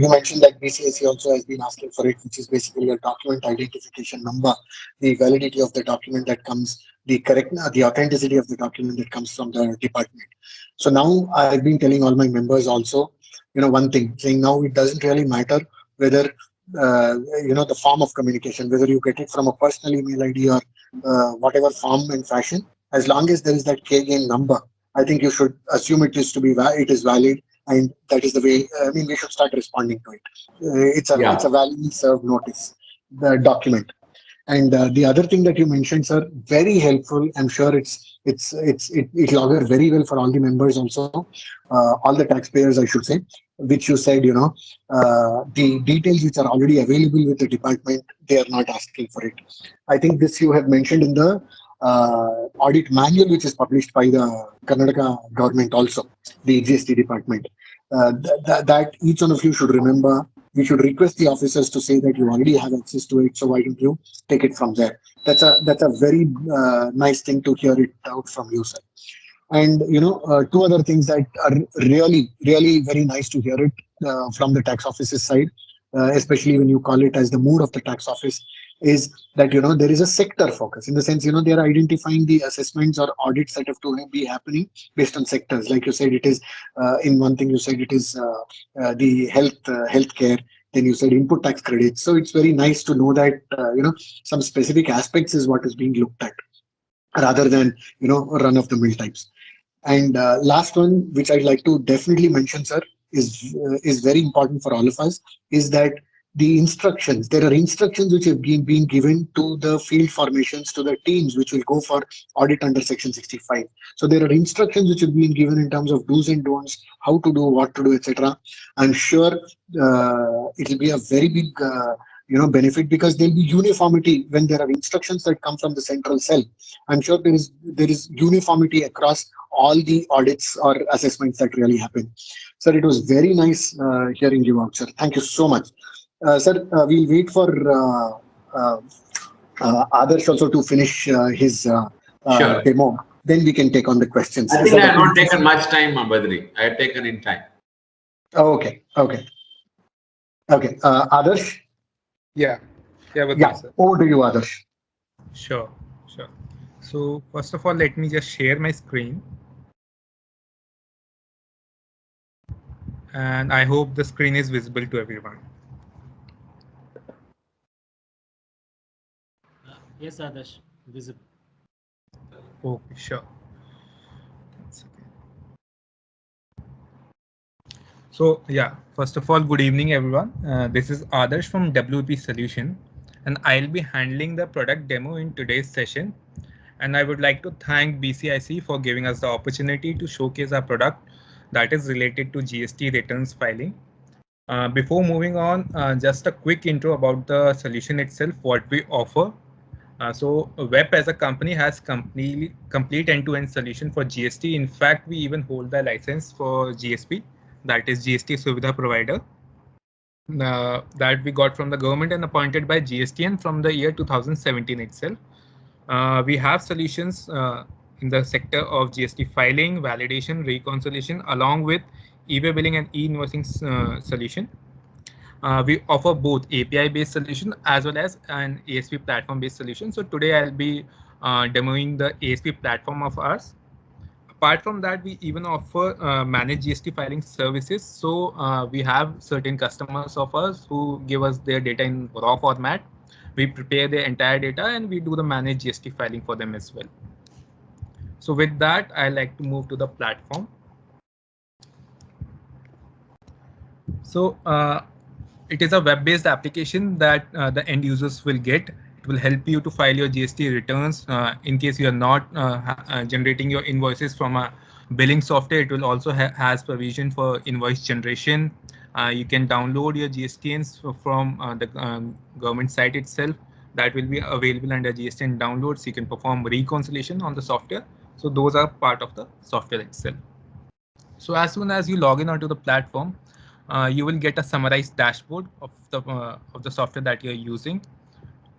mentioned that BCSE also has been asking for it, which is basically a document identification number, the validity of the document that comes, the authenticity of the document that comes from the department. So now I've been telling all my members also, one thing, saying now it doesn't really matter whether the form of communication, whether you get it from a personal email ID or whatever form and fashion, as long as there is that KGN number, I think you should assume it is valid, and that is the way. I mean, we should start responding to it. It's a validly served notice, the document. And the other thing that you mentioned, sir, very helpful. I'm sure it'll augur very well for all the members also, all the taxpayers, I should say, which you said, the details which are already available with the department, they are not asking for it. I think this you have mentioned in the audit manual, which is published by the Karnataka government also, the GST department. That each one of you should remember. We should request the officers to say that you already have access to it, so why don't you take it from there? That's a very nice thing to hear it out from you, sir. And two other things that are really, really very nice to hear it from the tax office's side, especially when you call it as the mood of the tax office, is that there is a sector focus, in the sense they are identifying the assessments or audits that have to be happening based on sectors. Like you said, it is in one thing you said it is the healthcare. Then you said input tax credits. So it's very nice to know that some specific aspects is what is being looked at, rather than run of the mill types. And last one, which I'd like to definitely mention, sir, is very important for all of us, is that the instructions, there are instructions which have been given to the field formations, to the teams which will go for audit under Section 65. So there are instructions which have been given in terms of do's and don'ts, how to do, what to do, etc. I'm sure it will be a very big benefit, because there'll be uniformity when there are instructions that come from the central cell. I'm sure there is uniformity across all the audits or assessments that really happen. Sir, it was very nice hearing you out, sir. Thank you so much. Sir, we'll wait for Adarsh also to finish his demo. Then we can take on the questions. I think I have not taken much time, Badri. I have taken in time. Okay. Adarsh? Yeah. Sir. Over to you, Adarsh. Sure. So first of all, let me just share my screen. And I hope the screen is visible to everyone. Yes, Adarsh, visible. Okay, sure. So yeah, first of all, good evening, everyone. This is Adarsh from WP Solution, and I'll be handling the product demo in today's session. And I would like to thank BCIC for giving us the opportunity to showcase our product that is related to GST returns filing. Before moving on, just a quick intro about the solution itself, what we offer. So WEP as a company has complete end-to-end solution for GST. In fact, we even hold the license for GSP, that is GST Suvidha Provider, that we got from the government and appointed by GSTN from the year 2017 itself. We have solutions in the sector of GST filing, validation, reconciliation, along with e-way billing and e-invoicing solution. We offer both API-based solution as well as an ASP platform-based solution. So today I'll be demoing the ASP platform of ours. Apart from that, we even offer managed GST filing services. So we have certain customers of us who give us their data in raw format. We prepare their entire data and we do the managed GST filing for them as well. So with that, I like to move to the platform. So it is a web-based application that the end users will get. It will help you to file your GST returns in case you are not generating your invoices from a billing software. It will also has provision for invoice generation. You can download your GSTNs from the government site itself. That will be available under GSTN downloads. You can perform reconciliation on the software. So those are part of the software itself. So as soon as you log in onto the platform, you will get a summarized dashboard of the software that you're using.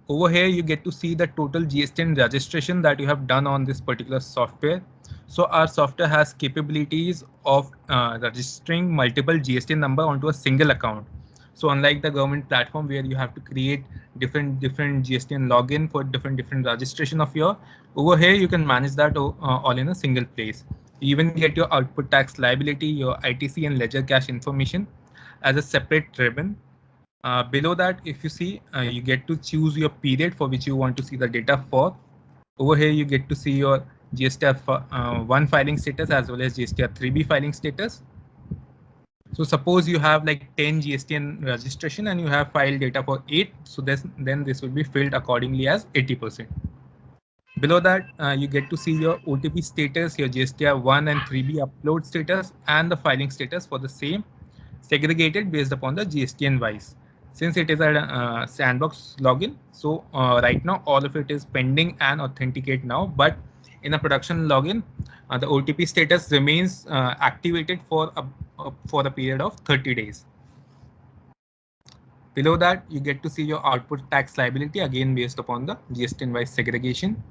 Over here, you get to see the total GSTN registration that you have done on this particular software. So our software has capabilities of registering multiple GSTN number onto a single account. So unlike the government platform where you have to create different GSTN login for different registration of your, over here you can manage that all in a single place. You even get your output tax liability, your ITC and ledger cash information as a separate ribbon. Below that, if you see, you get to choose your period for which you want to see the data for. Over here, you get to see your GSTR 1 filing status as well as GSTR 3B filing status. So suppose you have like 10 GSTN registration and you have filed data for 8. So then this will be filled accordingly as 80%. Below that, you get to see your OTP status, your GSTR 1 and 3B upload status, and the filing status for the same, segregated based upon the GSTN wise. Since it is a sandbox login, so right now all of it is pending and authenticate now, but in a production login, the OTP status remains activated for a period of 30 days. Below that, you get to see your output tax liability, again based upon the GSTN wise segregation.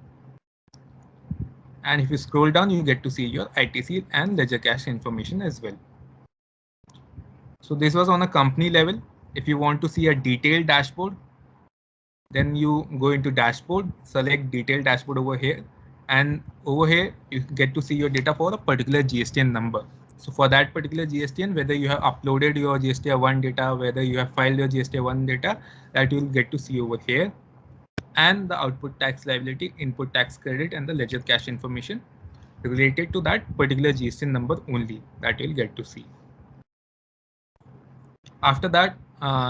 And if you scroll down, you get to see your ITC and ledger cash information as well. So this was on a company level. If you want to see a detailed dashboard, then you go into dashboard, select detailed dashboard over here. And over here, you get to see your data for a particular GSTN number. So for that particular GSTN, whether you have uploaded your GSTR1 data, whether you have filed your GSTR1 data, that you'll get to see over here. And the output tax liability, input tax credit, and the ledger cash information related to that particular GSTN number only, that you'll get to see. After that,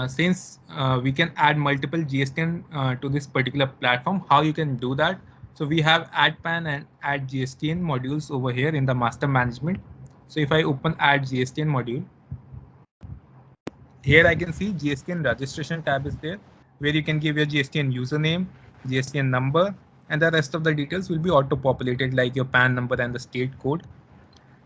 since we can add multiple GSTN to this particular platform, how you can do that? So we have add PAN and add GSTN modules over here in the master management. So if I open add GSTN module, here I can see GSTN registration tab is there, where you can give your GSTN username, GSTN number, and the rest of the details will be auto-populated like your PAN number and the state code.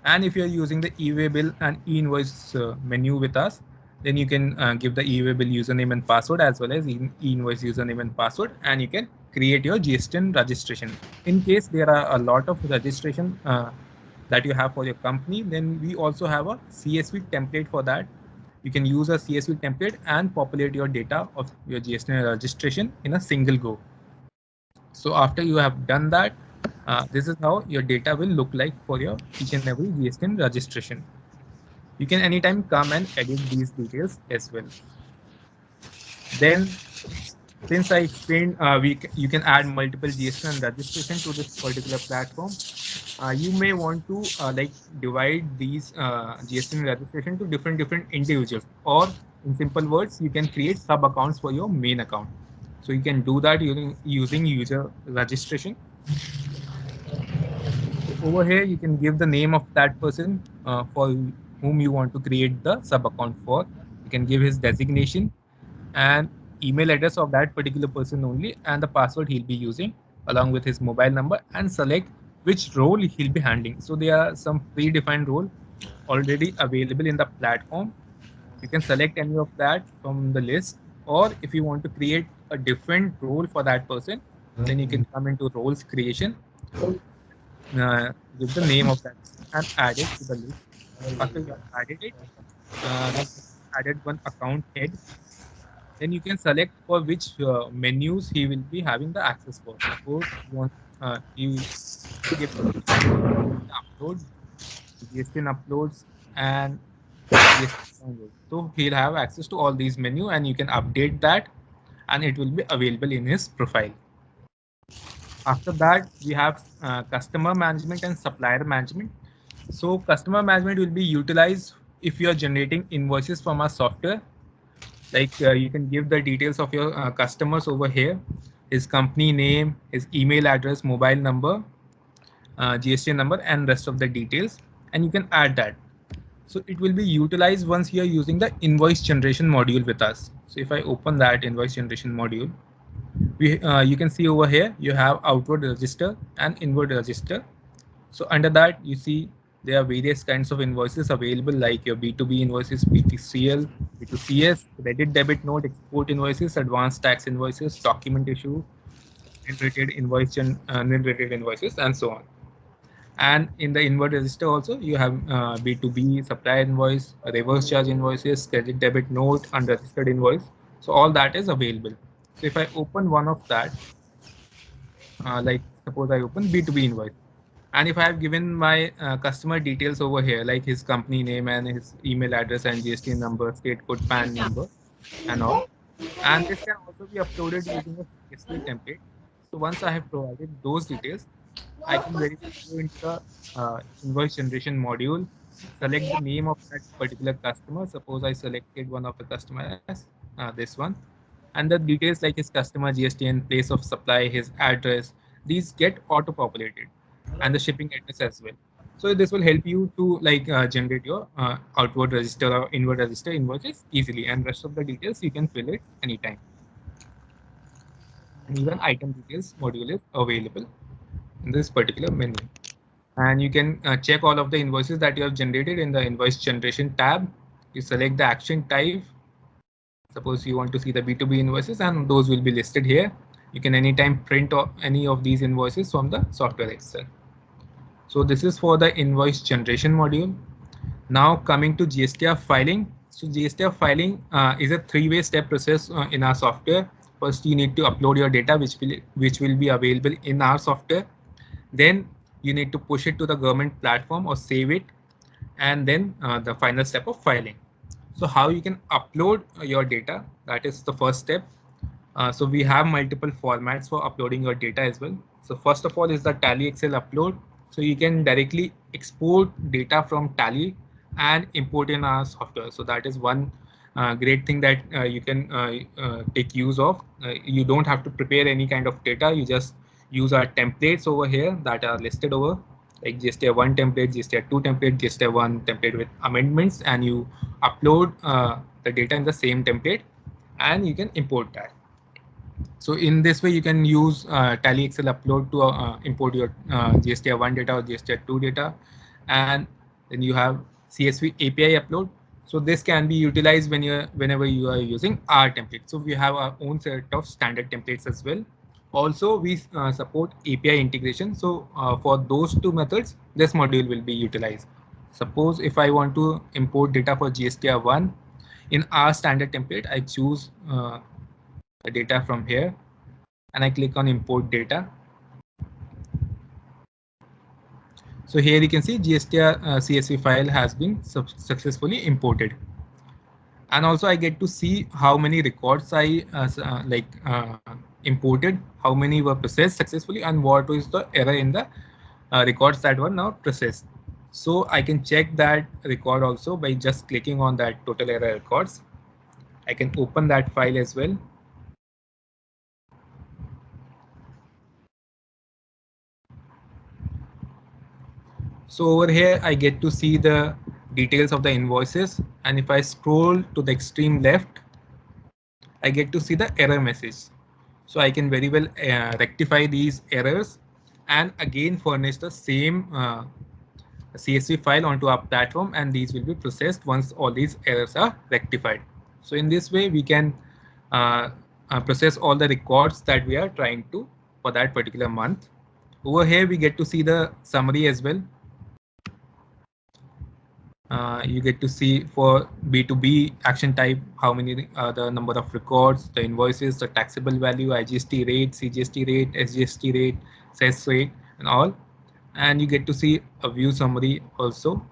And if you're using the e-way bill and e-invoice menu with us, then you can give the e-way bill username and password as well as e-invoice username and password, and you can create your GSTN registration. In case there are a lot of registration that you have for your company, then we also have a CSV template for that. You can use a CSV template and populate your data of your GSTN registration in a single go. So after you have done that, this is how your data will look like for your each and every GSTN registration. You can anytime come and edit these details as well. Then, since I explained you can add multiple GSTN registration to this particular platform, you may want to like divide these GSTN registration to different individuals, or in simple words, you can create sub accounts for your main account. So you can do that using user registration. Over here, you can give the name of that person for whom you want to create the sub account for. You can give his designation and email address of that particular person only, and the password he'll be using along with his mobile number, and select which role he'll be handling. So there are some predefined role already available in the platform. You can select any of that from the list, or if you want to create a different role for that person, then you can come into roles creation, give the name of that and add it to the list. After you have added it, added one account head, then you can select for which menus he will be having the access for. Suppose you want you give uploads, GSTN uploads, and GSTN downloads. So he'll have access to all these menus, and you can update that, and it will be available in his profile. After that, we have customer management and supplier management. So customer management will be utilized if you are generating invoices from our software. Like you can give the details of your customers over here, his company name, his email address, mobile number, GSTN number, and rest of the details. and you can add that. So it will be utilized once you are using the invoice generation module with us. So if I open that invoice generation module, you can see over here you have outward register and inward register. So under that you see there are various kinds of invoices available, like your B2B invoices, BTCL, B2CS, credit debit note, export invoices, advanced tax invoices, document issue, nil-rated invoices, and so on. And in the inward register also you have B2B supplier invoice, reverse charge invoices, credit debit note, unregistered invoice. So all that is available. So if I open one of that, like suppose I open B2B invoice, and if I have given my customer details over here, like his company name and his email address and GST number, state code, PAN number, and all, and this can also be uploaded using a CSV template. So once I have provided those details, I can very well go into the invoice generation module, select the name of that particular customer. Suppose I selected one of the customer as this one, and the details like his customer GSTN, place of supply, his address, these get auto-populated, and the shipping address as well. So this will help you to like generate your outward register or inward register invoices easily, and rest of the details you can fill it anytime. And even item details module is available in this particular menu. And you can check all of the invoices that you have generated in the invoice generation tab. You select the action type. Suppose you want to see the B2B invoices, and those will be listed here. You can anytime print any of these invoices from the software itself. So this is for the invoice generation module. Now coming to GSTR filing. So GSTR filing is a three-way step process in our software. First, you need to upload your data, which will be available in our software. Then you need to push it to the government platform or save it, and then the final step of filing. So how you can upload your data, that is the first step. So we have multiple formats for uploading your data as well. So first of all is the Tally Excel upload. So you can directly export data from Tally and import in our software. So that is one great thing that you can take use of. You don't have to prepare any kind of data. You just use our templates over here that are listed over, like GSTR 1 template, GSTR 2 template, GSTR 1 template with amendments, and you upload the data in the same template and you can import that. So in this way, you can use Tally Excel upload to import your GSTR 1 data or GSTR 2 data, and then you have CSV API upload. So this can be utilized whenever you are using our template. So we have our own set of standard templates as well. Also, we support API integration. So for those two methods, this module will be utilized. Suppose if I want to import data for GSTR 1 in our standard template, I choose the data from here and I click on import data. So here you can see GSTR CSV file has been successfully imported. And also I get to see how many records I imported, how many were processed successfully, and what is the error in the records that were now processed. So I can check that record also by just clicking on that total error records. I can open that file as well. So over here, I get to see the details of the invoices. And if I scroll to the extreme left, I get to see the error message. So I can very well rectify these errors and again furnish the same CSV file onto our platform, and these will be processed once all these errors are rectified. So in this way, we can process all the records that we are trying to for that particular month. Over here, we get to see the summary as well. You get to see for B2B action type, how many the number of records, the invoices, the taxable value, IGST rate, CGST rate, SGST rate, cess rate, and all. And you get to see a view summary also.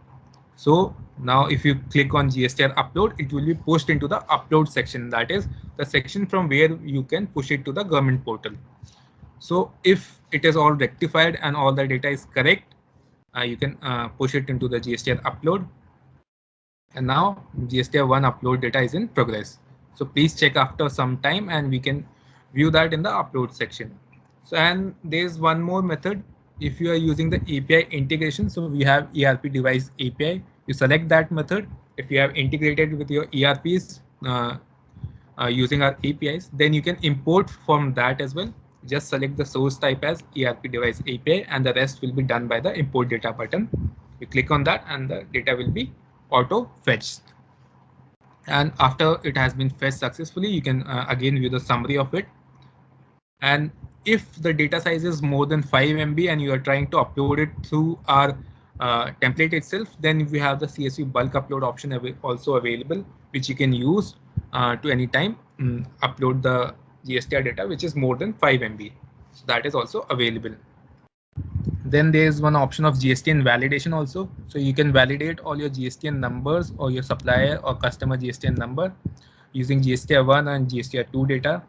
So now if you click on GSTR upload, it will be pushed into the upload section. That is the section from where you can push it to the government portal. So if it is all rectified and all the data is correct, you can push it into the GSTR upload. And now GSTR 1 upload data is in progress. So please check after some time and we can view that in the upload section. So, and there's one more method if you are using the API integration, so we have ERP device API, you select that method. If you have integrated with your ERPs using our APIs, then you can import from that as well. Just select the source type as ERP device API, and the rest will be done by the import data button. You click on that and the data will be auto fetched. And after it has been fetched successfully, you can again view the summary of it. And if the data size is more than 5 MB and you are trying to upload it through our template itself, then we have the CSV bulk upload option also available, which you can use to anytime upload the GSTR data, which is more than 5 MB. So that is also available. Then there is one option of GSTN validation also. So you can validate all your GSTN numbers or your supplier or customer GSTN number using GSTR1 and GSTR2 data.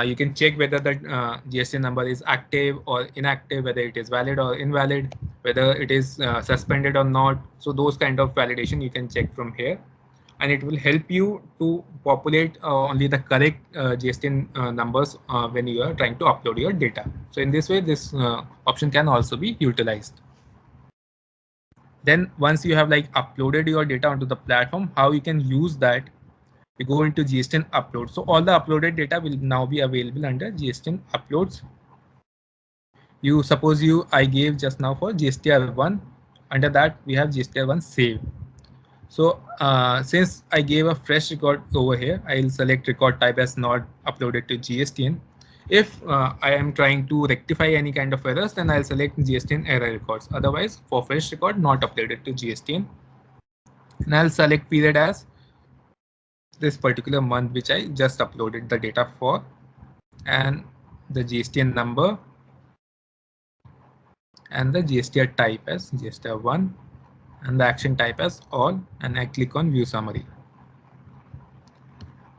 You can check whether the GSTN number is active or inactive, whether it is valid or invalid, whether it is suspended or not. So those kind of validation you can check from here, and it will help you to populate only the correct GSTN numbers when you are trying to upload your data. So in this way, this option can also be utilized. Then once you have like uploaded your data onto the platform, how you can use that? We go into GSTN upload. So all the uploaded data will now be available under GSTN uploads. I gave just now for GSTR1. Under that we have GSTR1 save. So since I gave a fresh record over here, I'll select record type as not uploaded to GSTN. If I am trying to rectify any kind of errors, then I'll select GSTN error records. Otherwise, for fresh record, not uploaded to GSTN. And I'll select period as this particular month which I just uploaded the data for, and the GSTN number and the GSTR type as GSTR1 and the action type as all, and I click on view summary.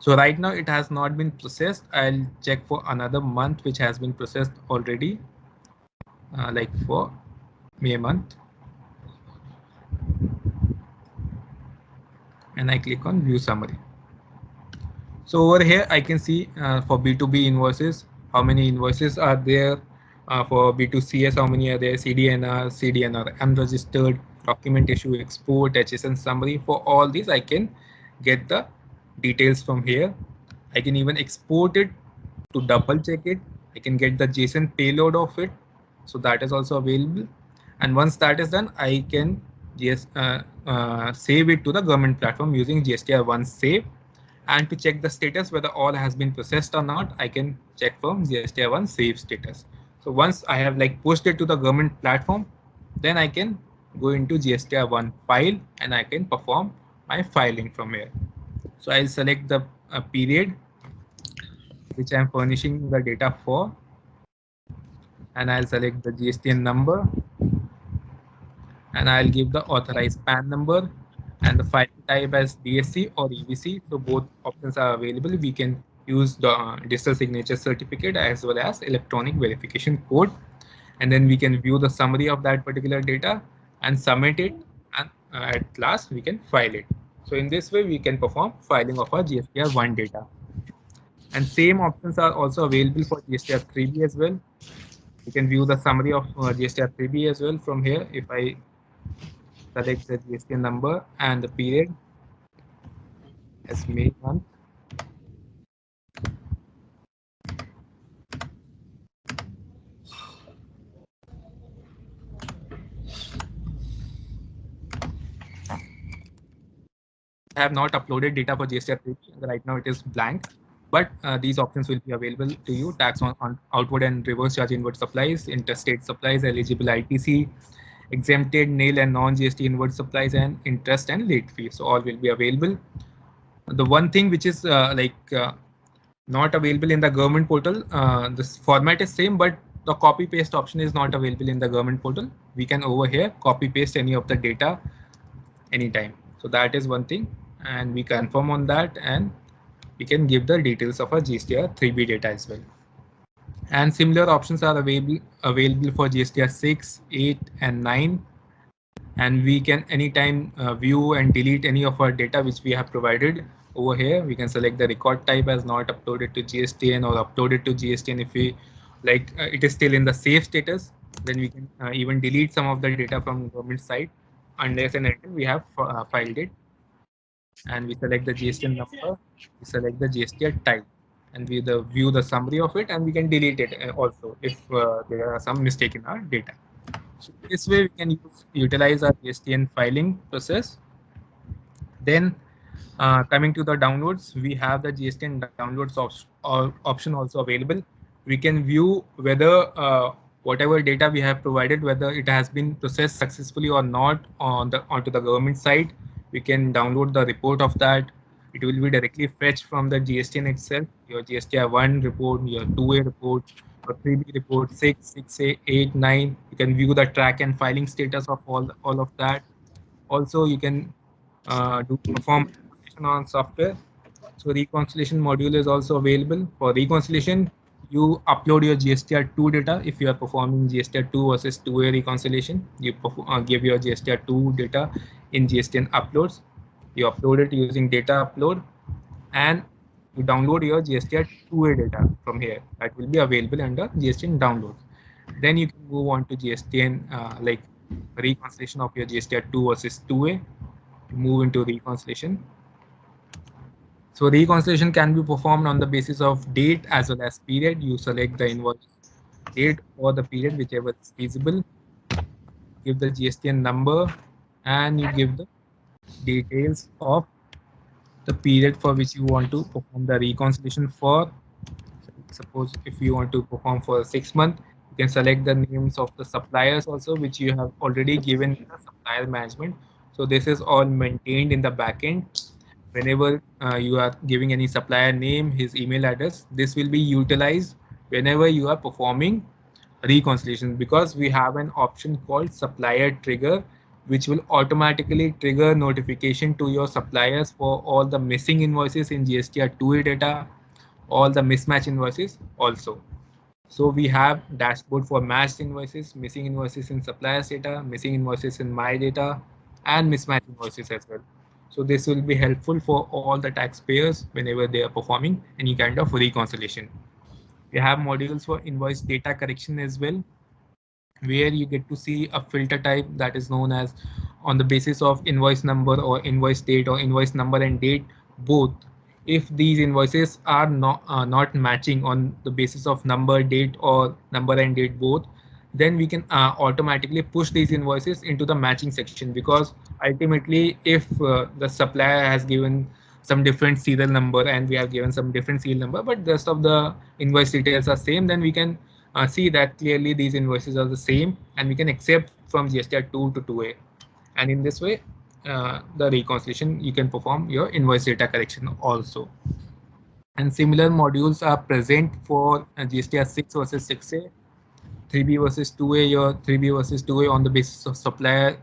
So right now it has not been processed. I'll check for another month which has been processed already, like for May month, and I click on view summary. So over here I can see for B2B invoices, how many invoices are there. For B2CS, how many are there, CDNR unregistered, document issue, export, HSN summary. For all these I can get the details from here. I can even export it to double check it. I can get the JSON payload of it. So that is also available. And once that is done, I can just save it to the government platform using GSTR1 save. And to check the status whether all has been processed or not, I can check from GSTR1 save status. So once I have like pushed it to the government platform, then I can go into GSTR1 file and I can perform my filing from here. So I'll select the period which I'm furnishing the data for, and I'll select the GSTN number, and I'll give the authorized PAN number and the file type as DSC or EVC. So both options are available. We can use the digital signature certificate as well as electronic verification code, and then we can view the summary of that particular data and submit it, and at last we can file it. So in this way we can perform filing of our GSTR1 data. And same options are also available for GSTR3B as well. You can view the summary of GSTR3B as well from here. If I select the GSTN number and the period as May month, I have not uploaded data for GSTR3B. Right now it is blank, but these options will be available to you. Tax on outward and reverse charge inward supplies, interstate supplies, eligible ITC, exempted nil and non-GST inward supplies, and interest and late fees. So all will be available. The one thing which is not available in the government portal, this format is same, but the copy paste option is not available in the government portal. We can over here copy paste any of the data anytime. So that is one thing, and we confirm on that, and we can give the details of our GSTR3B data as well. And similar options are available for GSTR 6, 8, and 9. And we can anytime view and delete any of our data which we have provided over here. We can select the record type as not uploaded to GSTN or uploaded to GSTN if we like it is still in the save status. Then we can even delete some of the data from government side unless and until we have filed it. And we select the GSTN number, we select the GSTN type, and we view the summary of it, and we can delete it also if there are some mistake in our data. So this way we can utilize our GSTN filing process. Then coming to the downloads, we have the GSTN downloads option also available. We can view whether whatever data we have provided, whether it has been processed successfully or not onto the government side. We can download the report of that. It will be directly fetched from the GSTN itself, your GSTN 1 report, your 2A report, your 3B report, 6, 6A, 8, 9. You can view the track and filing status of all of that. Also, you can perform reconciliation on software. So reconciliation module is also available. For reconciliation, you upload your GSTR2 data. If you are performing GSTR2 versus 2A reconciliation, you give your GSTR2 data in GSTN uploads. You upload it using data upload, and you download your GSTR2A data from here. That will be available under GSTN downloads. Then you can move on to GSTN like reconciliation of your GSTR2 versus 2A. Move into reconciliation. So reconciliation can be performed on the basis of date as well as period. You select the invoice date or the period, whichever is feasible. Give the GSTN number, and you give the details of the period for which you want to perform the reconciliation for. Suppose if you want to perform for 6 months, you can select the names of the suppliers also, which you have already given in the supplier management. So this is all maintained in the backend. Whenever you are giving any supplier name, his email address, this will be utilized whenever you are performing reconciliation, because we have an option called supplier trigger, which will automatically trigger notification to your suppliers for all the missing invoices in GSTR2A data, all the mismatch invoices also. So we have dashboard for matched invoices, missing invoices in suppliers data, missing invoices in my data, and mismatch invoices as well. So this will be helpful for all the taxpayers whenever they are performing any kind of reconciliation. We have modules for invoice data correction as well, where you get to see a filter type that is known as on the basis of invoice number or invoice date or invoice number and date both. If these invoices are not matching on the basis of number, date, or number and date both, then we can automatically push these invoices into the matching section, because ultimately if the supplier has given some different serial number and we have given some different serial number, but the rest of the invoice details are same, then we can see that clearly these invoices are the same, and we can accept from GSTR2 to 2A. And in this way, the reconciliation, you can perform your invoice data correction also. And similar modules are present for GSTR 6 versus 6A, 3B versus 2A, your 3B versus 2A on the basis of supplier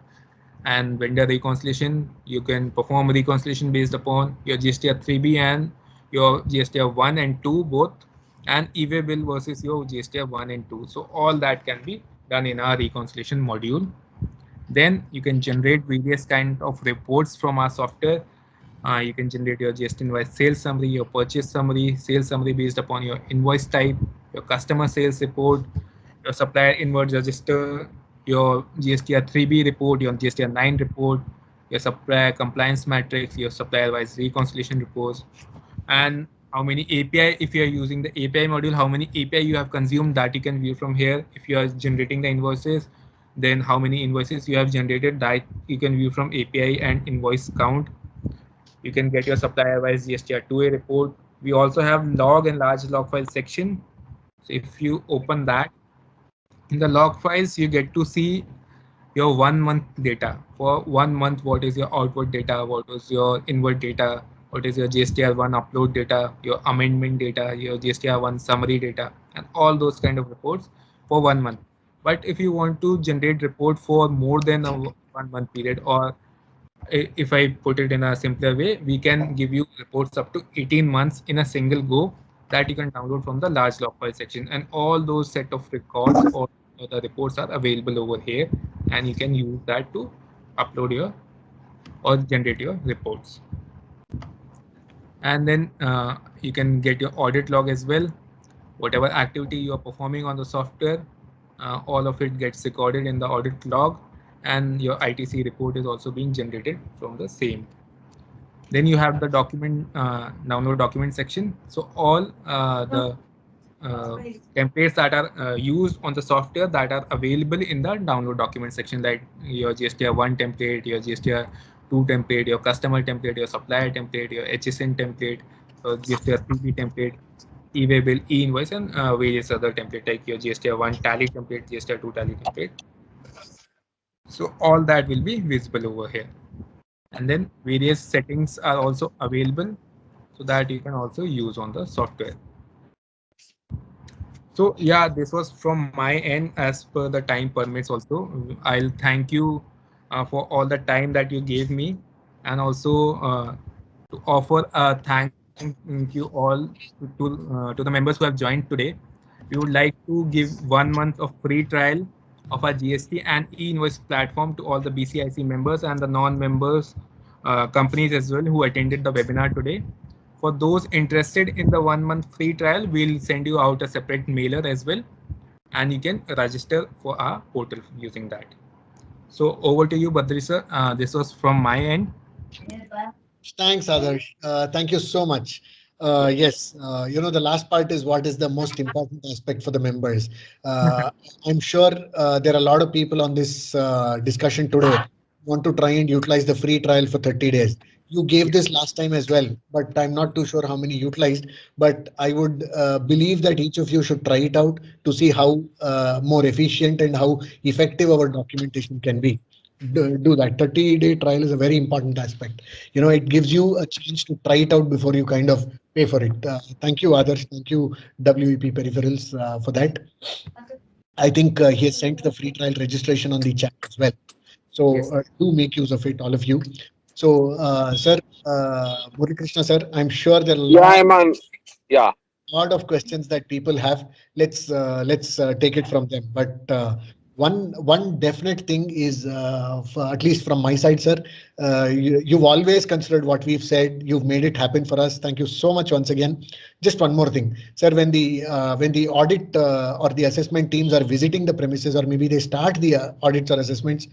and vendor reconciliation. You can perform reconciliation based upon your GSTR 3B and your GSTR 1 and 2 both, and e-way bill versus your GSTR 1 and 2. So all that can be done in our reconciliation module. Then you can generate various kind of reports from our software. You can generate your GST invoice sales summary, your purchase summary, sales summary based upon your invoice type, your customer sales report, your supplier invoice register, your GSTR 3B report, your GSTR 9 report, your supplier compliance matrix, your supplier wise reconciliation reports, and how many API, if you are using the API module, how many API you have consumed, that you can view from here. If you are generating the invoices, then how many invoices you have generated, that you can view from API and invoice count. You can get your supplier wise GSTR2A report. We also have log and large log file section. So if you open that, in the log files, you get to see your 1 month data. For 1 month, what is your output data, what was your inward data, what is your GSTR1 upload data, your amendment data, your GSTR1 summary data, and all those kind of reports for 1 month. But if you want to generate report for more than a 1 month period, or if I put it in a simpler way, we can give you reports up to 18 months in a single go, that you can download from the large log file section, and all those set of records or the reports are available over here, and you can use that to upload your or generate your reports. And then you can get your audit log as well, whatever activity you are performing on the software. all of it gets recorded in the audit log, and your ITC report is also being generated from the same. Then you have the document download document section. So all the templates that are used on the software that are available in the download document section, like your GSTR 1 template, your GSTR 2 template, your customer template, your supplier template, your HSN template, your GSTR 3B template, e-way bill, e-invoice, and various other templates like your GSTR 1 tally template, GSTR 2 tally template. So all that will be visible over here. And then various settings are also available so that you can also use on the software. So yeah, this was from my end as per the time permits also. I'll thank you for all the time that you gave me, and also to offer a thank you all to the members who have joined today. We would like to give 1 month of free trial of our GST and e-invoice platform to all the BCIC members and the non-members companies as well who attended the webinar today. For those interested in the 1 month free trial, we'll send you out a separate mailer as well, and you can register for our portal using that. So over to you, Badri sir. This was from my end. Thanks, Adarsh. Thank you so much. Yes, the last part is what is the most important aspect for the members. I'm sure there are a lot of people on this discussion today want to try and utilize the free trial for 30 days. You gave this last time as well, but I'm not too sure how many utilized. But I would believe that each of you should try it out to see how more efficient and how effective our documentation can be. Do that. 30-day trial is a very important aspect. It gives you a chance to try it out before you kind of pay for it. Thank you, Adarsh. Thank you, WEP Peripherals, for that. I think he has sent the free trial registration on the chat as well. So Yes. do make use of it, all of you. So, sir, Murali Krishna, sir, I'm sure there are a lot of questions that people have. Let's take it from them. But one definite thing is, at least from my side, sir, you've always considered what we've said. You've made it happen for us. Thank you so much once again. Just one more thing, sir. When the audit or the assessment teams are visiting the premises, or maybe they start the audits or assessments,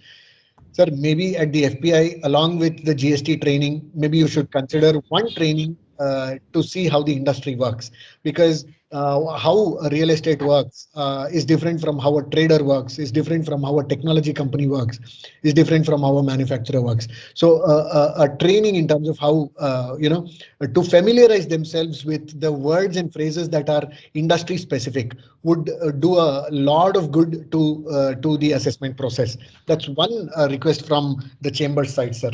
sir, maybe at the FPI, along with the GST training, maybe you should consider one training to see how the industry works, because how a real estate works is different from how a trader works, is different from how a technology company works, is different from how a manufacturer works. So a training in terms of how, to familiarize themselves with the words and phrases that are industry specific would do a lot of good to the assessment process. That's one request from the chamber side, sir.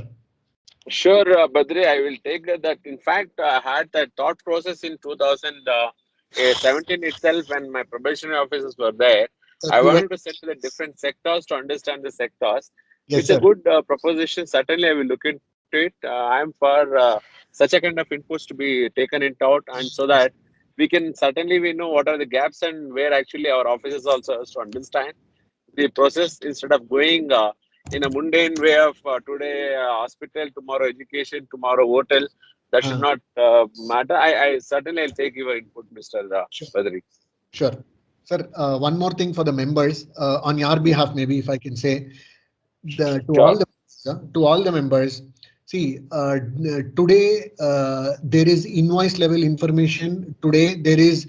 Sure, Badri, I will take that. In fact, I had that thought process in 2017 itself when my probationary officers were there. I wanted to set the different sectors to understand the sectors. Yes, It's sir. a good proposition. Certainly, I will look into it. I am for such a kind of inputs to be taken into out, and so that we know what are the gaps and where actually our officers also has to understand the process instead of going in a mundane way of today hospital, tomorrow education, tomorrow hotel. That should not matter. I certainly will take your input, Mr. Badri. Sure. Sir, one more thing for the members, on your behalf, maybe if I can say, to all the members, see, today there is invoice level information. Today there is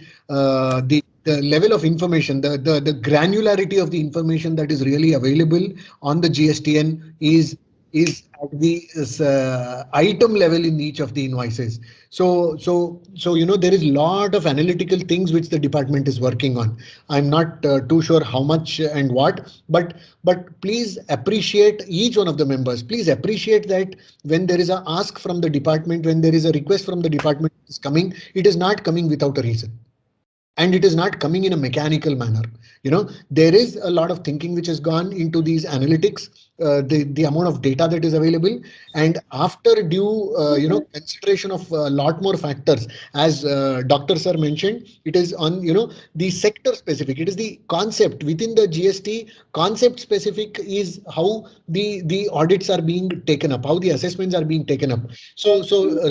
the level of information, the granularity of the information that is really available on the GSTN is at the item level in each of the invoices. So there is a lot of analytical things which the department is working on. I'm not too sure how much and what, but please appreciate each one of the members. Please appreciate that when there is a ask from the department, when there is a request from the department is coming, it is not coming without a reason. And it is not coming in a mechanical manner. There is a lot of thinking which has gone into these analytics, the amount of data that is available, and after due consideration of a lot more factors, as Dr. Sir mentioned, it is on the sector specific. It is the concept within the GST concept specific is how the audits are being taken up, how the assessments are being taken up. So all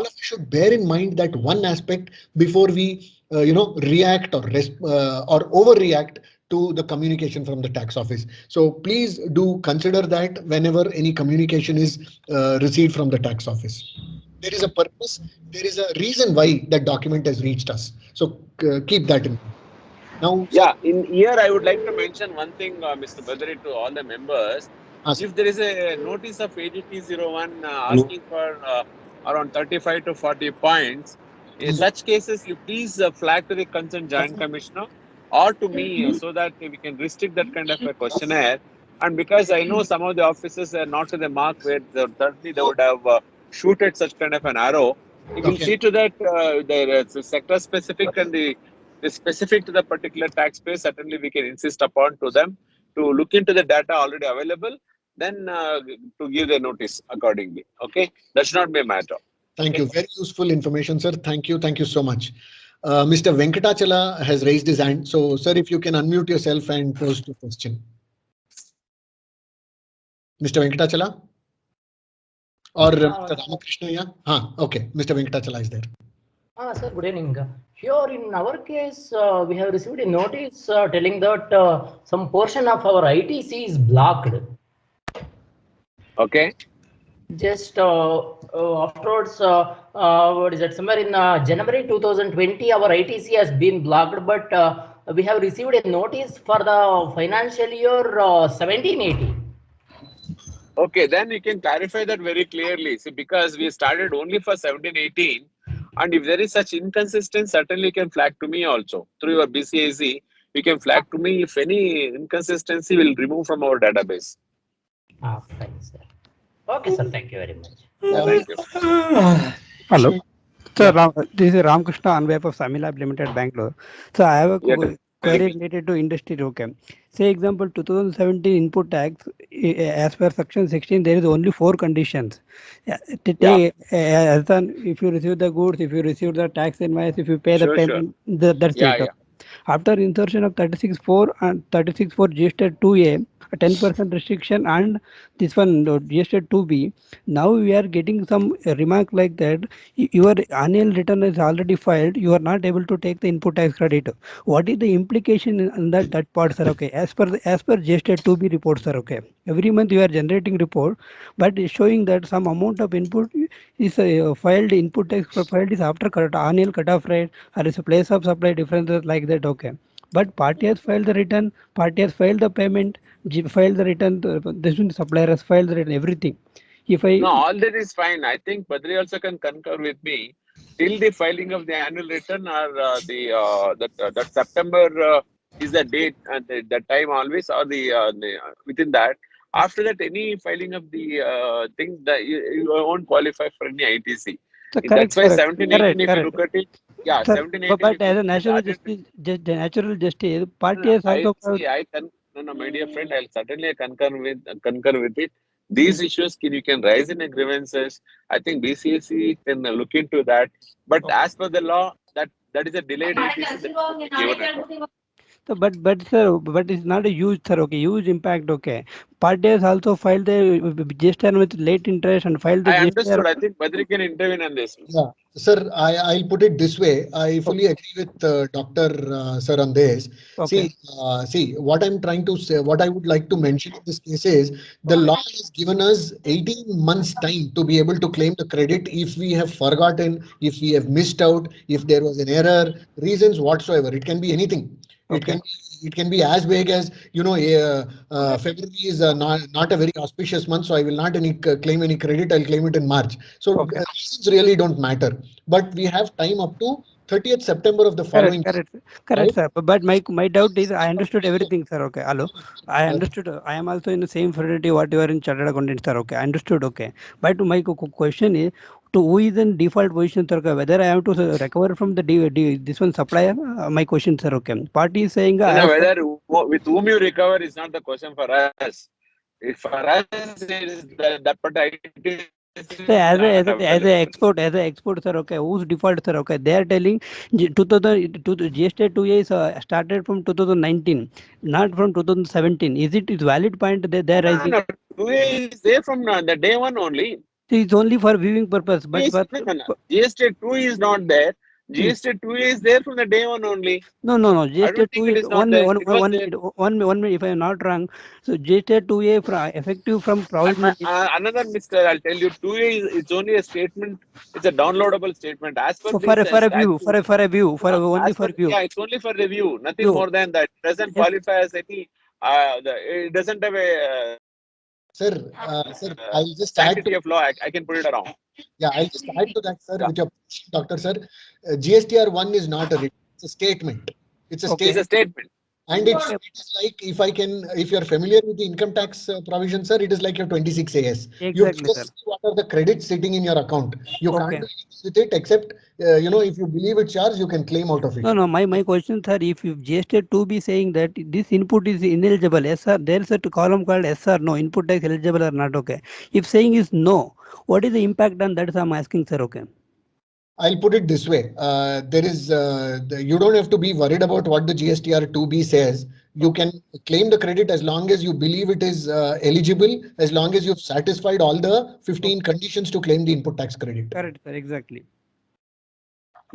of you should bear in mind that one aspect before we react or overreact to the communication from the tax office. So please do consider that whenever any communication is received from the tax office. There is a purpose, there is a reason why that document has reached us. So keep that in mind. Now, Yeah, in here I would like to mention one thing, Mr. Badri, to all the members. If there is a notice of AGT01 asking for around 35 to 40 points, in such cases, you please flag to the concerned Joint Commissioner or to me so that we can restrict that kind of a questionnaire. And because I know some of the officers are not to the mark where certainly they would have shooted such kind of an arrow, we will see to that the sector specific and the specific to the particular taxpayer, certainly we can insist upon to them to look into the data already available, then to give the notice accordingly. Okay, that should not be a matter. Thank you. Very useful information, sir. Thank you. Thank you so much. Mr. Venkatachala has raised his hand. So, sir, if you can unmute yourself and pose the question. Mr. Venkatachala? Or Mr. Ramakrishna? Yeah? Okay. Mr. Venkatachala is there. Sir, good evening. Here in our case, we have received a notice telling that some portion of our ITC is blocked. Okay. Just afterwards, what is that? Somewhere in January 2020, our ITC has been blocked, but we have received a notice for the financial year 17-18. Okay, then you can clarify that very clearly. See, because we started only for 17-18, and if there is such inconsistency, certainly you can flag to me also through your BCAC. You can flag to me if any inconsistency will remove from our database. Fine, sir. Okay, sir. Thank you very much. Thank you. Hello. Sir, this is Ramakrishna on behalf of Samilab Limited, Bangalore. So I have a query related to industry. Okay. Say example 2017 input tax, as per section 16, there is only 4 conditions. If you receive the goods, if you receive the tax invoice, if you pay the payment, that's it. Yeah. After insertion of 36.4 and 36.4 GST 2A, a 10% restriction, and this one GST 2B, now we are getting some remark like that your annual return is already filed, you are not able to take the input tax credit. What is the implication in that part, sir? Okay, as per GST 2B report, sir. Okay, every month you are generating report, but it's showing that some amount of input is filed, input tax filed is after annual cutoff rate, or is a place of supply differences like that. Okay, but party has filed the return, party has filed the payment, filed the return, this one supplier has filed the return, everything. No, all that is fine. I think Badri also can concur with me. Till the filing of the annual return or that September is the date and the time always, or the within that. After that, any filing of the thing that you won't qualify for any ITC. So that's why 17-18, if you look at it, yeah, 17-18. But as a natural justice, party has also. No, my dear friend, I'll certainly concur with it. These issues you can raise in a grievances. I think BCAC can look into that. But as per the law, that is a delayed ITC. So, but sir, but it's not a huge, sir. Okay, huge impact. Okay, party has also filed the GST with late interest and filed the. I understood. I think Badri can intervene on this. Yeah, sir, I'll put it this way. I fully agree with Dr. Sir on this. Okay. See, what I'm trying to say, what I would like to mention in this case is the law has given us 18 months time to be able to claim the credit if we have forgotten, if we have missed out, if there was an error, reasons whatsoever. It can be anything. Okay. It can be as vague as, February is not a very auspicious month, so I will not claim any credit. I'll claim it in March. So reasons really don't matter. But we have time up to 30th September of the following. Correct, right? Sir. But my doubt is, I understood everything, sir. Okay, hello. I understood. I am also in the same fraternity what you are in chartered accountant, sir. Okay, I understood. Okay, but my question is, to who is in default position, sir? Okay, whether I have to recover from the this one supplier? My question, sir. Okay, party is saying whether with whom you recover is not the question for us. If for us it is that particular. So as a export, sir. Okay, who's default, sir? Okay, they are telling GST 2A is started from 2019, not from 2017. Is it valid point? They are raising. No, 2A is there from the day one only. It's only for viewing purpose. But GST 2 is not there. GST 2A is there from the day one only. No. I GST don't think 2A. it is not there. It was there. One minute. If I am not wrong, so GST 2A effective from provisional. Another mister, I'll tell you, 2A is it's only a statement. It's a downloadable statement. As per For this a view, only as for per, view. yeah, it's only for review. Nothing View. more than that. It doesn't Yes. qualify as any. It doesn't have a Sir, I'll just add sanctity to, of law. I can put it around. yeah, I'll just add to that, sir, Yeah. with your doctor, sir. GSTR 1 is not a written, it's a statement. It's a Okay. It's a statement. statement. And it is like, if you're familiar with the income tax provision, sir, it is like your 26 AS. You Exactly, just sir. see what are the credits sitting in your account. You can't Okay. do anything with it except, if you believe it's yours, you can claim out of it. No. My question, sir, if GST 2B saying that this input is ineligible, yes, sir, there is a column called yes or no, input tax eligible or not, okay. If saying is no, what is the impact on that? I'm asking, sir, okay. I'll put it this way. You don't have to be worried about what the GSTR 2B says. You can claim the credit as long as you believe it is eligible, as long as you've satisfied all the 15 conditions to claim the input tax credit. Correct, sir, exactly.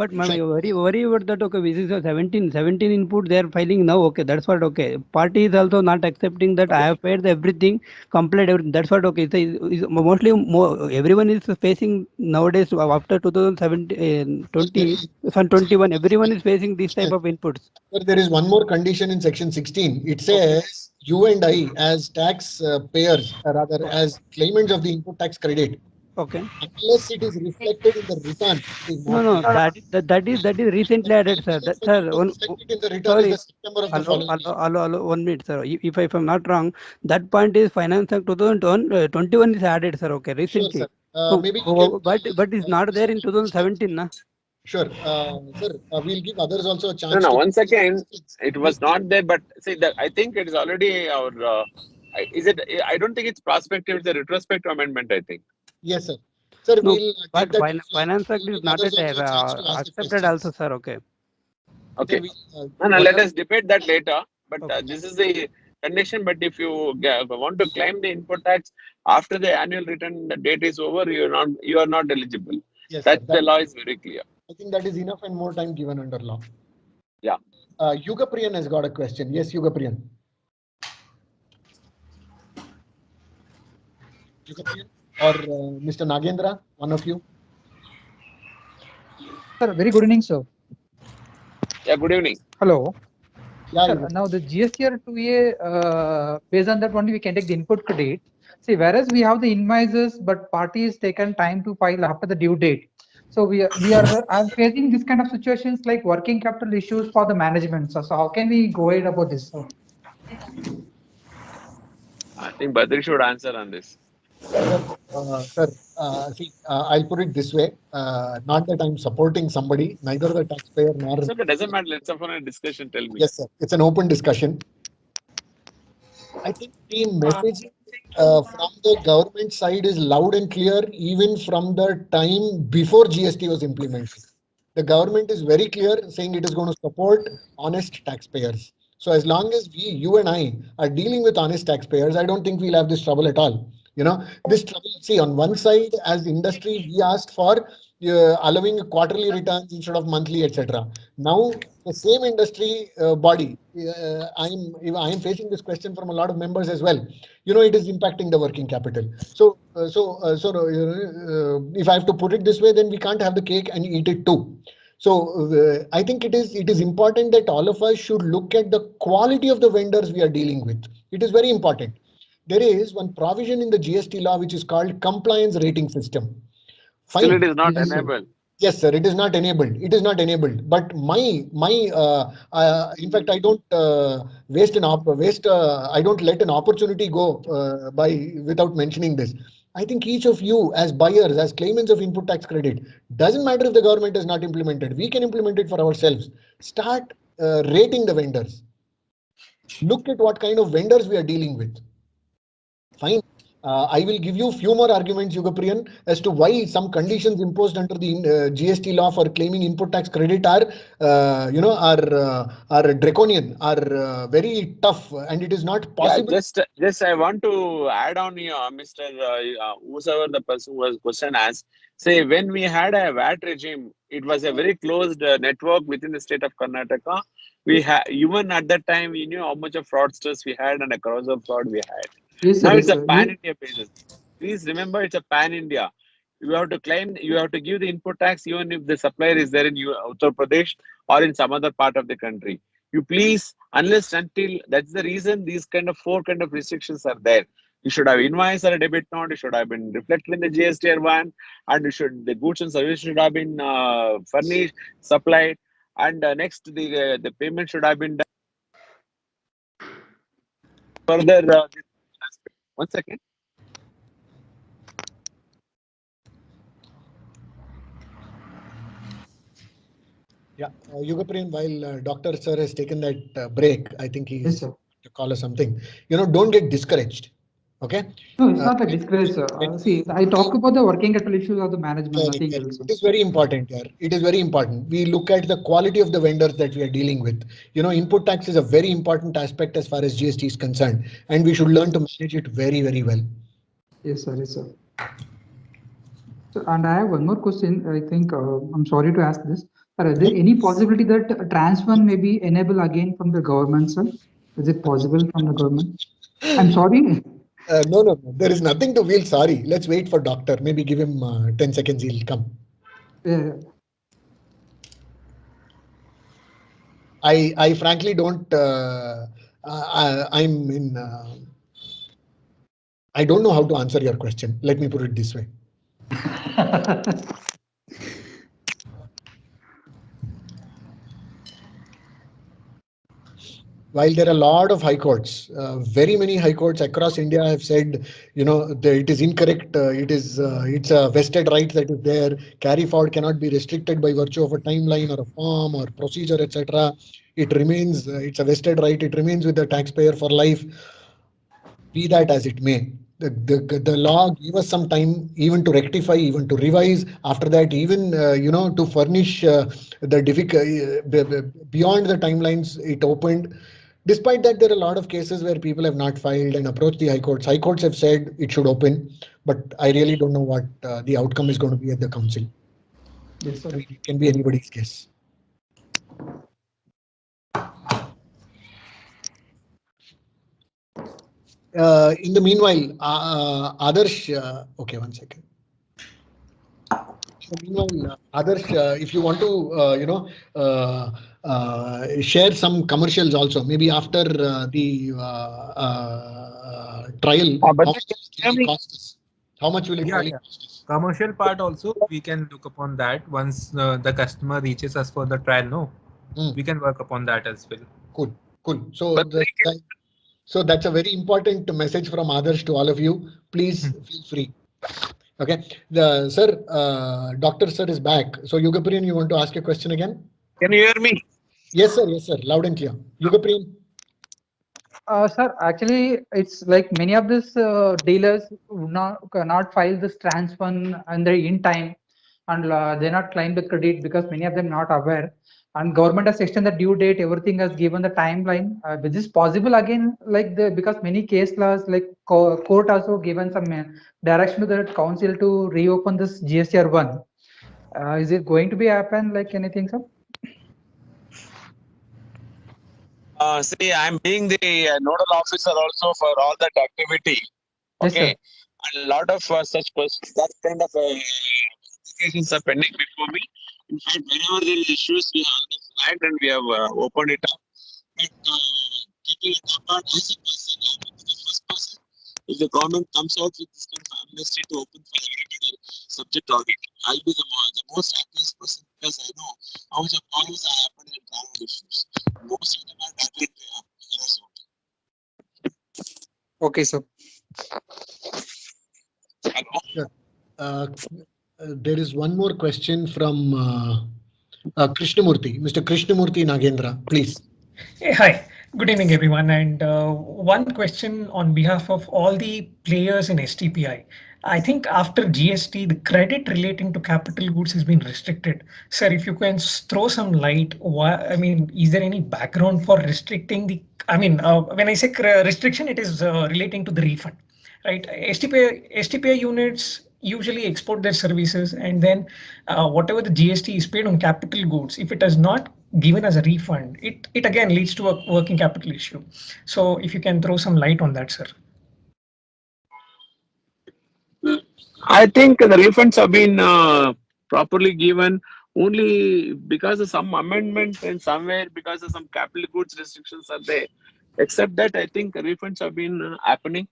But my worry about that, okay, this is a 17 input they are filing now, okay, that's what, okay. Party is also not accepting that I have paid everything, complete everything, that's what, okay. It's mostly everyone is facing nowadays after 2017, 20, 21, everyone is facing this type of inputs. But there is one more condition in section 16. It says you and I as tax payers, or rather as claimants of the input tax credit, Okay. unless it is reflected in the return. No, that is recently added, sir. Sir, Reflected in the return sorry. is the September of the following year. Hello, 1 minute, sir. If I'm not wrong, that point is Finance Act 2021 is added, sir. Okay, recently. Sure, sir. Maybe you can, but it's not there in 2017, na? Sure, sir. We'll give others also a chance. No. to- Once again, it was not there. But see, I think it is already our. Is it? I don't think it's prospective. It's a retrospective amendment, I think. Yes, sir. Sir, No, we'll but get that. Finance Act is not Others also a chance to ask accepted questions. also, sir. Okay. Okay. Sir, No, let us debate that later. But Okay. this is the condition. But if you want to claim the input tax after the annual return date is over, you are not eligible. Yes, sir. That the law is very clear. I think that is enough and more time given under law. Yeah. Yuga Priyan has got a question. Yes, Yuga Priyan. Yuga Priyan or Mr. Nagendra, one of you. Sir, very good evening, sir. Yeah, good evening. Hello. Yeah, Sir, Yuga. now the GSTR 2A, based on that only we can take the input credit. See, whereas we have the invoices, but party is taken time to file after the due date. So we are facing this kind of situations like working capital issues for the management. So how can we go ahead about this, sir? I think Badri should answer on this. Sir, I'll put it this way. Not that I'm supporting somebody, neither the taxpayer nor. So it doesn't matter. Let's have a discussion. Tell me. Yes, sir. It's an open discussion. I think the messaging from the government side is loud and clear, even from the time before GST was implemented. The government is very clear saying it is going to support honest taxpayers. So as long as you and I are dealing with honest taxpayers, I don't think we'll have this trouble at all. This trouble, see, on one side, as industry, we asked for allowing quarterly returns instead of monthly, etc. Now, the same industry body, I am facing this question from a lot of members as well. It is impacting the working capital. So, if I have to put it this way, then we can't have the cake and eat it too. So I think it is important that all of us should look at the quality of the vendors we are dealing with. It is very important. There is one provision in the GST law which is called compliance rating system. Fine. Still, it is not enabled. Yes, sir. It is not enabled. It is not enabled. But in fact, I don't I don't let an opportunity go without mentioning this. I think each of you as buyers, as claimants of input tax credit, doesn't matter if the government has not implemented. We can implement it for ourselves. Start rating the vendors. Look at what kind of vendors we are dealing with. Fine. I will give you few more arguments, Yugapriyan, as to why some conditions imposed under the GST law for claiming input tax credit are, are draconian, are very tough, and it is not possible. Yeah, just I want to add on here, Mr. Whoever the person who was question asked. Say when we had a VAT regime, it was a very closed network within the state of Karnataka. We had even at that time we knew how much of fraudsters we had and a crores of fraud we had. Yes, Now sir. it's a pan-India basis. Please remember, it's a pan-India. You have to claim, you have to give the input tax even if the supplier is there in Uttar Pradesh or in some other part of the country. You please, unless until that's the reason these kind of 4 kind of restrictions are there. You should have invoice or a debit note. It should have been reflected in the GSTR 1, and the goods and services should have been furnished, supplied, and next the payment should have been done. Further, one second. Yeah, Yugapriyan, while Dr. Sir has taken that break, I think he's to call us something. Don't get discouraged. Okay? No, it's not a disgrace, sir. See, I talk about the working capital issues of the management, nothing else. It is very important here. It is very important. We look at the quality of the vendors that we are dealing with. Input tax is a very important aspect as far as GST is concerned, and we should learn to manage it very, very well. Yes, sir. Yes, sir. So, and I have one more question. I think I'm sorry to ask this. Is there any possibility that TransFund may be enabled again from the government, sir? Is it possible from the government? I'm sorry. No. There is nothing to feel sorry. Let's wait for doctor. Maybe give him 10 seconds. He'll come. Yeah. I frankly don't. I'm in. I don't know how to answer your question. Let me put it this way. While there are a lot of high courts, very many high courts across India have said, it is incorrect. It's a vested right that is there. Carry forward cannot be restricted by virtue of a timeline or a form or procedure, etc. It remains. It's a vested right. It remains with the taxpayer for life. Be that as it may, the law gave us some time even to rectify, even to revise. After that, even to furnish the difficult beyond the timelines it opened. Despite that, there are a lot of cases where people have not filed and approached the high courts. High courts have said it should open, but I really don't know what the outcome is going to be at the council. Yes, sir. It can be anybody's guess. In the meanwhile, Adarsh, okay, one second. Meanwhile, Adarsh, if you want to, share some commercials also, maybe after the trial, how much will it really cost us? Commercial part also, we can look upon that once the customer reaches us for the trial. We can work upon that as well. Cool. So that's a very important message from Adarsh to all of you. Please feel free. Okay. Sir, Dr. Sir is back. So Yugapriyan, you want to ask a question again? Can you hear me? Yes, sir. Loud and clear. Yugapriyan. Sir, actually, it's like many of these dealers cannot file this TransFund in time, and they're not claim the credit because many of them not aware. And government has extended the due date. Everything has given the timeline. Is this possible again? Because many case laws, like court also given some direction to the council to reopen this GSTR 1. Is it going to be happen like anything, sir? See, I'm being the nodal officer also for all that activity. Okay, Yes, and a lot of such that kind of applications are pending before me. In fact, whenever there is issues, we have already flagged and we have opened it up. But keeping it apart as a person, I will be the first person. If the government comes out with this kind of amnesty to open for everybody subject to audit, I'll be the most happiest person because I know how much of problems are happening in travel issues. Most of them are battling to Okay, sir. There is one more question from Krishnamurthy. Mr. Krishnamurthy Nagendra, please. Hey, hi. Good evening, everyone. And one question on behalf of all the players in STPI. I think after GST, the credit relating to capital goods has been restricted. Sir, if you can throw some light, is there any background for restricting the, when I say restriction, it is relating to the refund, right? STPI units usually export their services, and then whatever the GST is paid on capital goods, if it is not given as a refund, it again leads to a working capital issue. So if you can throw some light on that, sir. I think the refunds have been properly given only because of some amendment and somewhere because of some capital goods restrictions are there. Except that, I think refunds have been happening.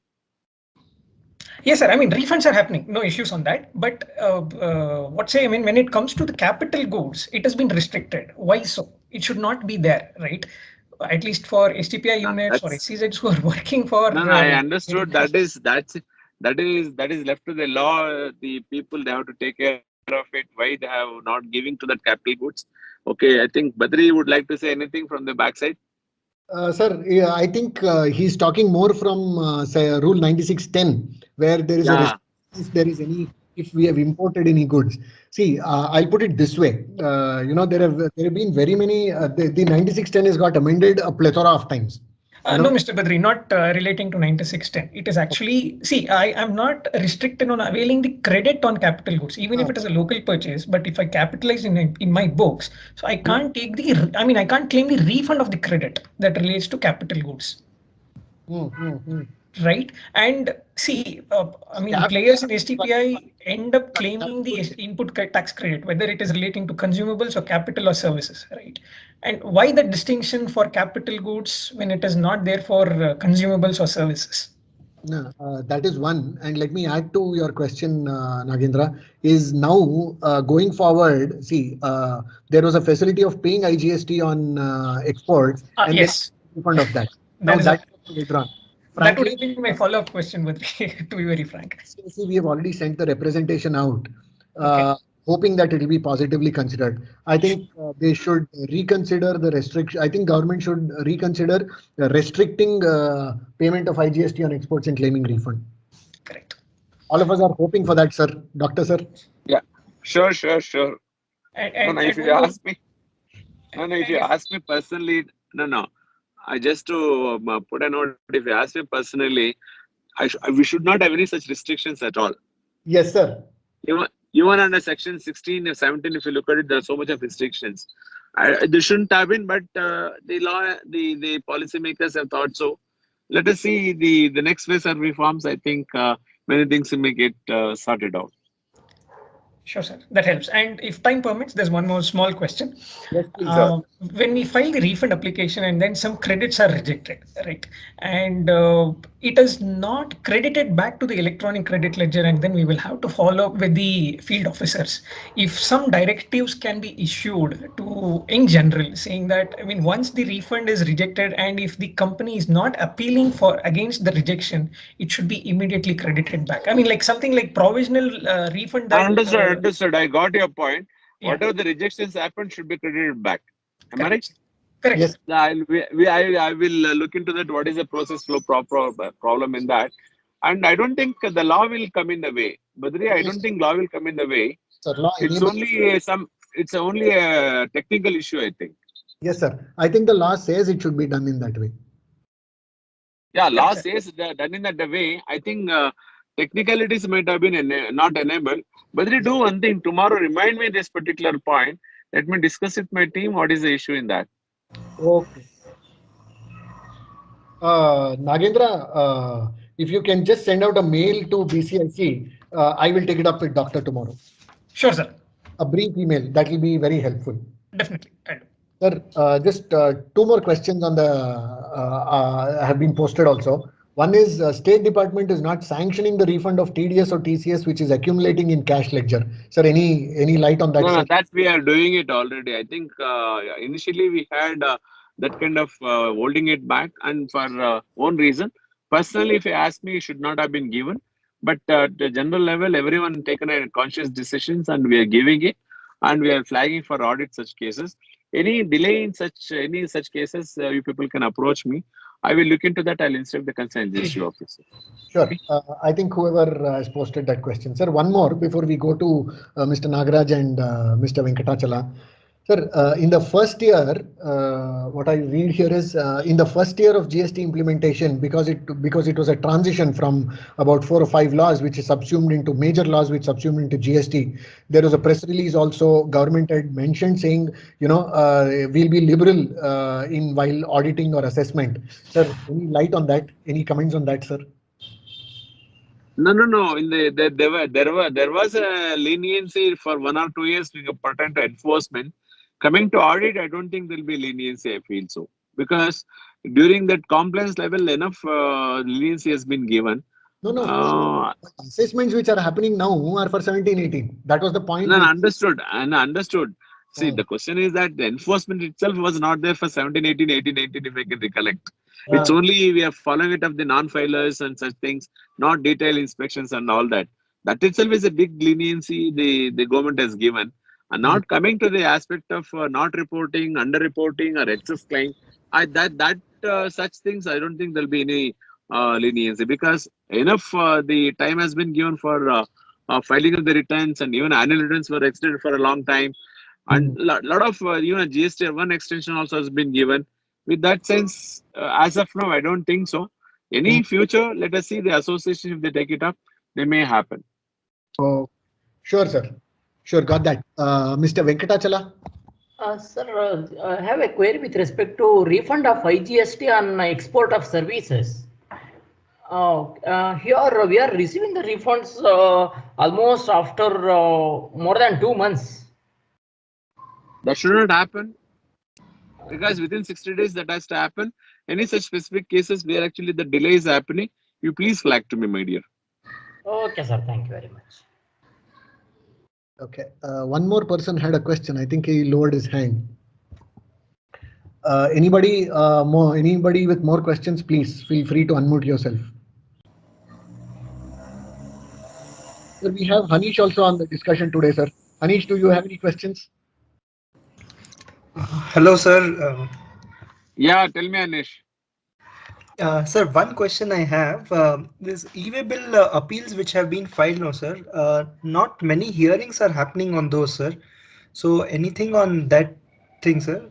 Yes, sir. I mean, refunds are happening. No issues on that. But when it comes to the capital goods, it has been restricted. Why so? It should not be there, right? At least for STPI units or SCZs who are working for. No, I understood. That is left to the law. The people, they have to take care of it. Why they have not giving to that capital goods? Okay, I think Badri would like to say anything from the backside. Sir, yeah, I think he's talking more from say Rule 9610, where there is a if there is any, if we have imported any goods. See, I'll put it this way. There have been very many. The 9610 has got amended a plethora of times. No, Mr. Badri, not relating to 9610. It is actually, see, I am not restricted on availing the credit on capital goods, even if it is a local purchase. But if I capitalize in my books, so I can't take I can't claim the refund of the credit that relates to capital goods. Right? And see, players in STPI end up claiming the input tax credit, whether it is relating to consumables or capital or services, right? And why the distinction for capital goods when it is not there for consumables or services? No, that is one. And let me add to your question, Nagendra, is now going forward, see, there was a facility of paying IGST on exports and yes, refund of that. Now that later on. That would have been my follow-up question, but to be very frank. See, we have already sent the representation out, hoping that it will be positively considered. I think they should reconsider the restriction. I think government should reconsider restricting payment of IGST on exports and claiming refund. Correct. All of us are hoping for that, sir. Doctor, sir. Yeah, sure. If you ask me personally, no. I just to put a note, if you ask me personally, we should not have any such restrictions at all. Yes, sir. Even under section 16 or 17, if you look at it, there are so much of restrictions. They shouldn't have been, but the law, the policymakers have thought so. Let us see the next phase of reforms. I think many things may get sorted out. Sure, sir. That helps. And if time permits, there's one more small question. Yes, please, when we file the refund application and then some credits are rejected, right? And it is not credited back to the electronic credit ledger, and then we will have to follow up with the field officers. If some directives can be issued to, in general, saying that, once the refund is rejected and if the company is not appealing against the rejection, it should be immediately credited back. Like something like provisional refund. Understood. I got your point. Yeah. Whatever the rejections happen should be credited back. Am I right? Correct. Yes. I will look into that. What is the process flow problem in that? And I don't think the law will come in the way. Badri, I don't think law will come in the way. Sir, it's only a technical issue, I think. Yes, sir. I think the law says it should be done in that way. Yeah, law says done in that way. I think technicalities might have been not enabled. But they do one thing. Tomorrow, remind me this particular point. Let me discuss with my team. What is the issue in that? Okay. Nagendra, if you can just send out a mail to BCIC, I will take it up with doctor tomorrow. Sure, sir. A brief email. That will be very helpful. Definitely. Sir, just two more questions on the have been posted also. One is State Department is not sanctioning the refund of TDS or TCS, which is accumulating in cash ledger. Sir, any light on that? No, that we are doing it already. I think initially we had that kind of holding it back, and for own reason. Personally, if you ask me, it should not have been given. But at the general level, everyone taken a conscious decisions, and we are giving it, and we are flagging for audit such cases. Any delay in any such cases, you people can approach me. I will look into that. I'll instruct the concerned GST officer. Sure. I think whoever has posted that question. Sir, one more before we go to Mr. Nagaraj and Mr. Venkatachala. Sir, in the first year, what I read here is in the first year of GST implementation, because it was a transition from about 4 or 5 laws which is subsumed into major laws which subsumed into GST. There was a press release also government had mentioned saying, we'll be liberal in while auditing or assessment. Sir, any light on that? Any comments on that, sir? No. There was a leniency for 1 or 2 years pertaining to enforcement. Coming to audit, I don't think there will be leniency. I feel so, because during that compliance level, enough leniency has been given. No. Assessments which are happening now are for 17-18. That was the point. No, understood. See, the question is that the enforcement itself was not there for 17, 18, 18, 19, if I can recollect. It's only we are following it of the non-filers and such things, not detailed inspections and all that. That itself is a big leniency the government has given. And not coming to the aspect of not reporting, under-reporting or excess claim, such things, I don't think there'll be any leniency, because enough the time has been given for filing of the returns, and even annual returns were extended for a long time. And lot of GST1 extension also has been given. With that sense, as of now, I don't think so. Any future, let us see the association, if they take it up, they may happen. Oh, sure, sir. Sure, got that. Mr. Venkatachala? Sir, I have a query with respect to refund of IGST on export of services. Here we are receiving the refunds almost after more than 2 months. That should not happen, because within 60 days that has to happen. Any such specific cases where actually the delay is happening, you please flag to me, my dear. Okay, sir. Thank you very much. Okay. One more person had a question. I think he lowered his hand. Anybody with more questions, please feel free to unmute yourself. Sir, we have Hanish also on the discussion today, sir. Hanish, do you have any questions? Hello, sir. Yeah, tell me, Anish. Sir, one question I have. This e-way bill appeals which have been filed now, sir. Not many hearings are happening on those, sir. So anything on that thing, sir?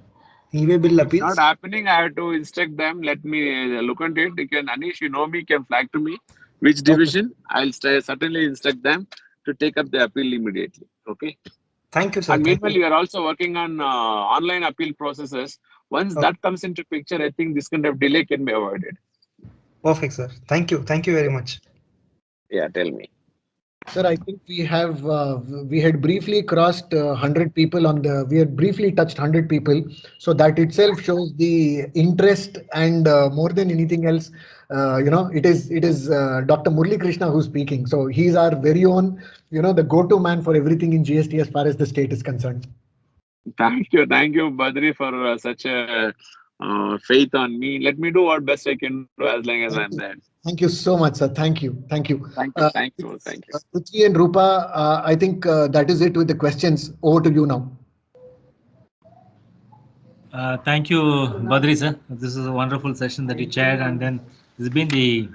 E-way bill appeals? It's not happening. I have to instruct them. Let me look into it. You can, Anish, you know me, you can flag to me which division. I'll certainly instruct them to take up the appeal immediately. Okay. Thank you, sir. And meanwhile, we are also working on online appeal processes. Once that comes into picture, I think this kind of delay can be avoided. Perfect, sir. Thank you. Thank you very much. Yeah, tell me. Sir, I think we had briefly crossed 100 people we had briefly touched 100 people. So that itself shows the interest, and more than anything else, it is Dr. Murali Krishna who's speaking. So he's our very own, the go-to man for everything in GST as far as the state is concerned. Thank you, Badri, for such a faith on me. Let me do what best I can do as long as I'm there. Thank you so much, sir. Thank you. Thank you. Prithvi and Rupa, I think that is it with the questions. Over to you now. Thank you, Badri, sir. This is a wonderful session that you chaired, and then this has been the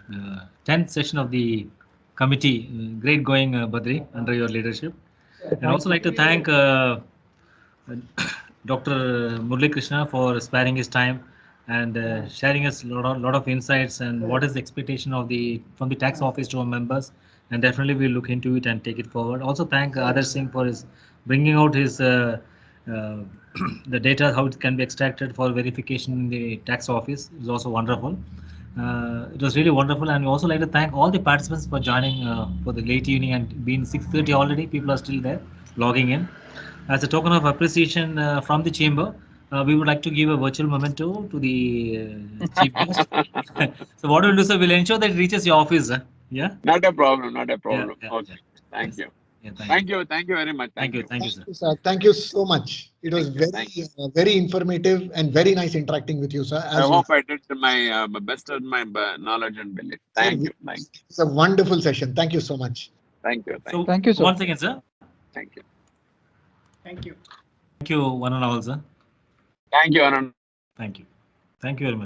10th session of the committee. Great going, Badri, under your leadership. I'd also like to thank Dr. Murali Krishna for sparing his time and sharing us a lot of insights and what is the expectation from the tax office to our members, and definitely we'll look into it and take it forward. Also thank Adarsh Singh for his bringing out his the data, how it can be extracted for verification in the tax office. It was also wonderful. It was really wonderful, and we also like to thank all the participants for joining for the late evening, and being 6:30 already, people are still there logging in. As a token of appreciation from the chamber, we would like to give a virtual memento to the chief guest. So what we'll do, sir, we'll ensure that it reaches your office. Yeah. Not a problem. Okay. Yeah. Thank you. Yeah, thank you very much. Thank you, sir. Thank you so much. It was very informative and very nice interacting with you, sir. I hope I did my best of my knowledge and belief. Thank you. It's a wonderful session. Thank you so much. Thank you. Thank you, sir. Once again, sir. Thank you. Thank you. Thank you, one and all, sir. Thank you, Anand. Thank you. Thank you very much.